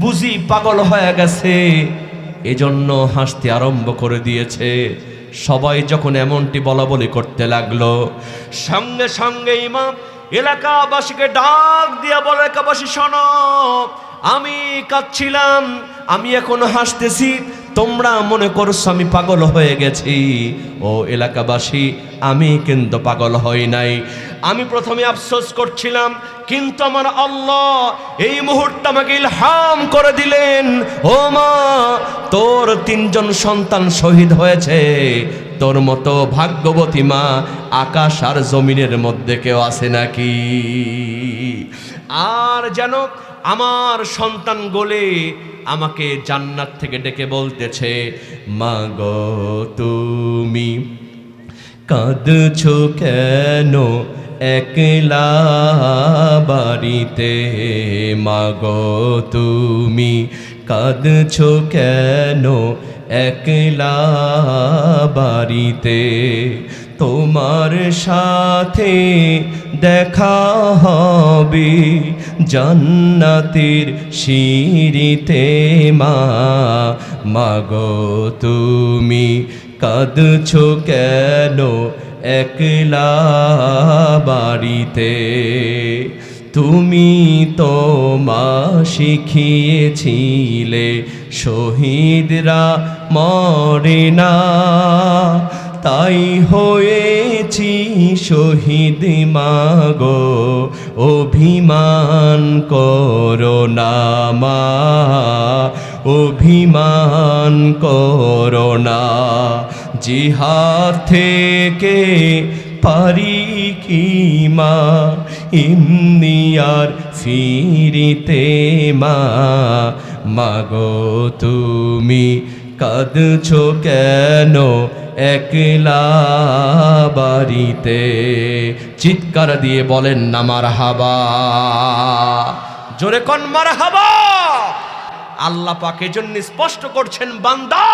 বুঝি পাগল হয়ে গেছে, এজন্য হাসতে আরম্ভ করে দিয়েছে। সবাই যখন এমনটি বলা বলি করতে লাগলো, সঙ্গে সঙ্গে ইমাম এলাকাবাসীকে ডাক দিয়া বলে, এলাকাবাসী শোনো, আমি কাঁদছিলাম, আমি এখন হাসতেছি, তোমরা মনে করছো আমি পাগল হয়ে গেছি। ও এলাকাবাসী, আমি কিন্তু পাগল হই নাই। আমি প্রথমে আফসোস করছিলাম, কিন্তু আমার আল্লাহ এই মুহূর্তে আমাকে ইলহাম করে দিলেন, ও মা, তোর তিনজন সন্তান শহীদ হয়েছে, তোর মতো ভাগ্যবতী মা আকাশ আর জমিনের মধ্যে কেউ আছে নাকি? আর যেন আমার সন্তান গোলে আমাকে জান্নাত থেকে ডেকে বলতেছে, মা গো তুমি কাঁদছো কেন একলা বাড়িতে? মা গো তুমি কাঁদছো কেন একলা বাড়িতে? তোমার সাথে দেখা হবে জান্নাতের সিঁড়িতে। মা, মাগো তুমি কাঁদছো কেন একলা বাড়িতে? তুমি তো মা শিখিয়েছিলে শহীদরা মরে না, তাই হয়েছি শহীদ মাগো, অভিমান করো না মা, অভিমান করো না। জিহাদ থেকে পারি কি মা এমনি আর ফিরিতে মা, মাগো তুমি কাঁদছো কেন একলা বাড়িতে? চিৎকার দিয়ে বলেন না মারহাবা, জোরে কোন মারহাবা। আল্লাহ পাক এজন্য স্পষ্ট করছেন, বান্দা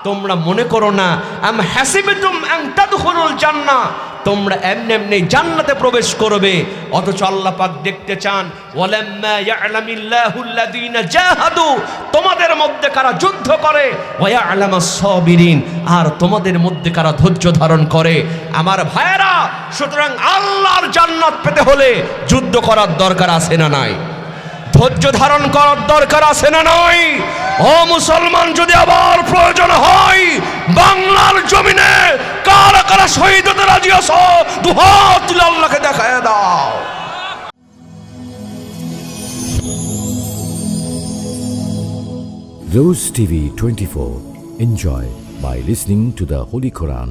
তোমরা মনে করো না আম হাসিবতুম আন তাদখুলুল জান্নাহ, তোমরা এমনি এমনি জান্নাতে প্রবেশ করবে, অথচ আল্লাহ পাক দেখতে চান ওয়ালাম্মা ইয়ালামিল্লাহুল্লাযীনা জাহাদু, তোমাদের মধ্যে কারা যুদ্ধ করে, ওয়া ইয়ালামাস সাবিরিন, আর তোমাদের মধ্যে কারা ধৈর্য ধারণ করে। আমার ভাইয়েরা, সুতরাং আল্লাহর জান্নাত পেতে হলে যুদ্ধ করার দরকার আছে না নাই? ধৈর্য ধারণ করার দরকার আছে না নাই? ও মুসলমান, যদি আবার প্রয়োজন হয় বাংলার জমিনে কারা কারা শহীদ হতে রাজি আছো, দুহাত তুলে আল্লাহকে দেখায় দাও। Rose TV 24. Enjoy by listening to the Holy Quran.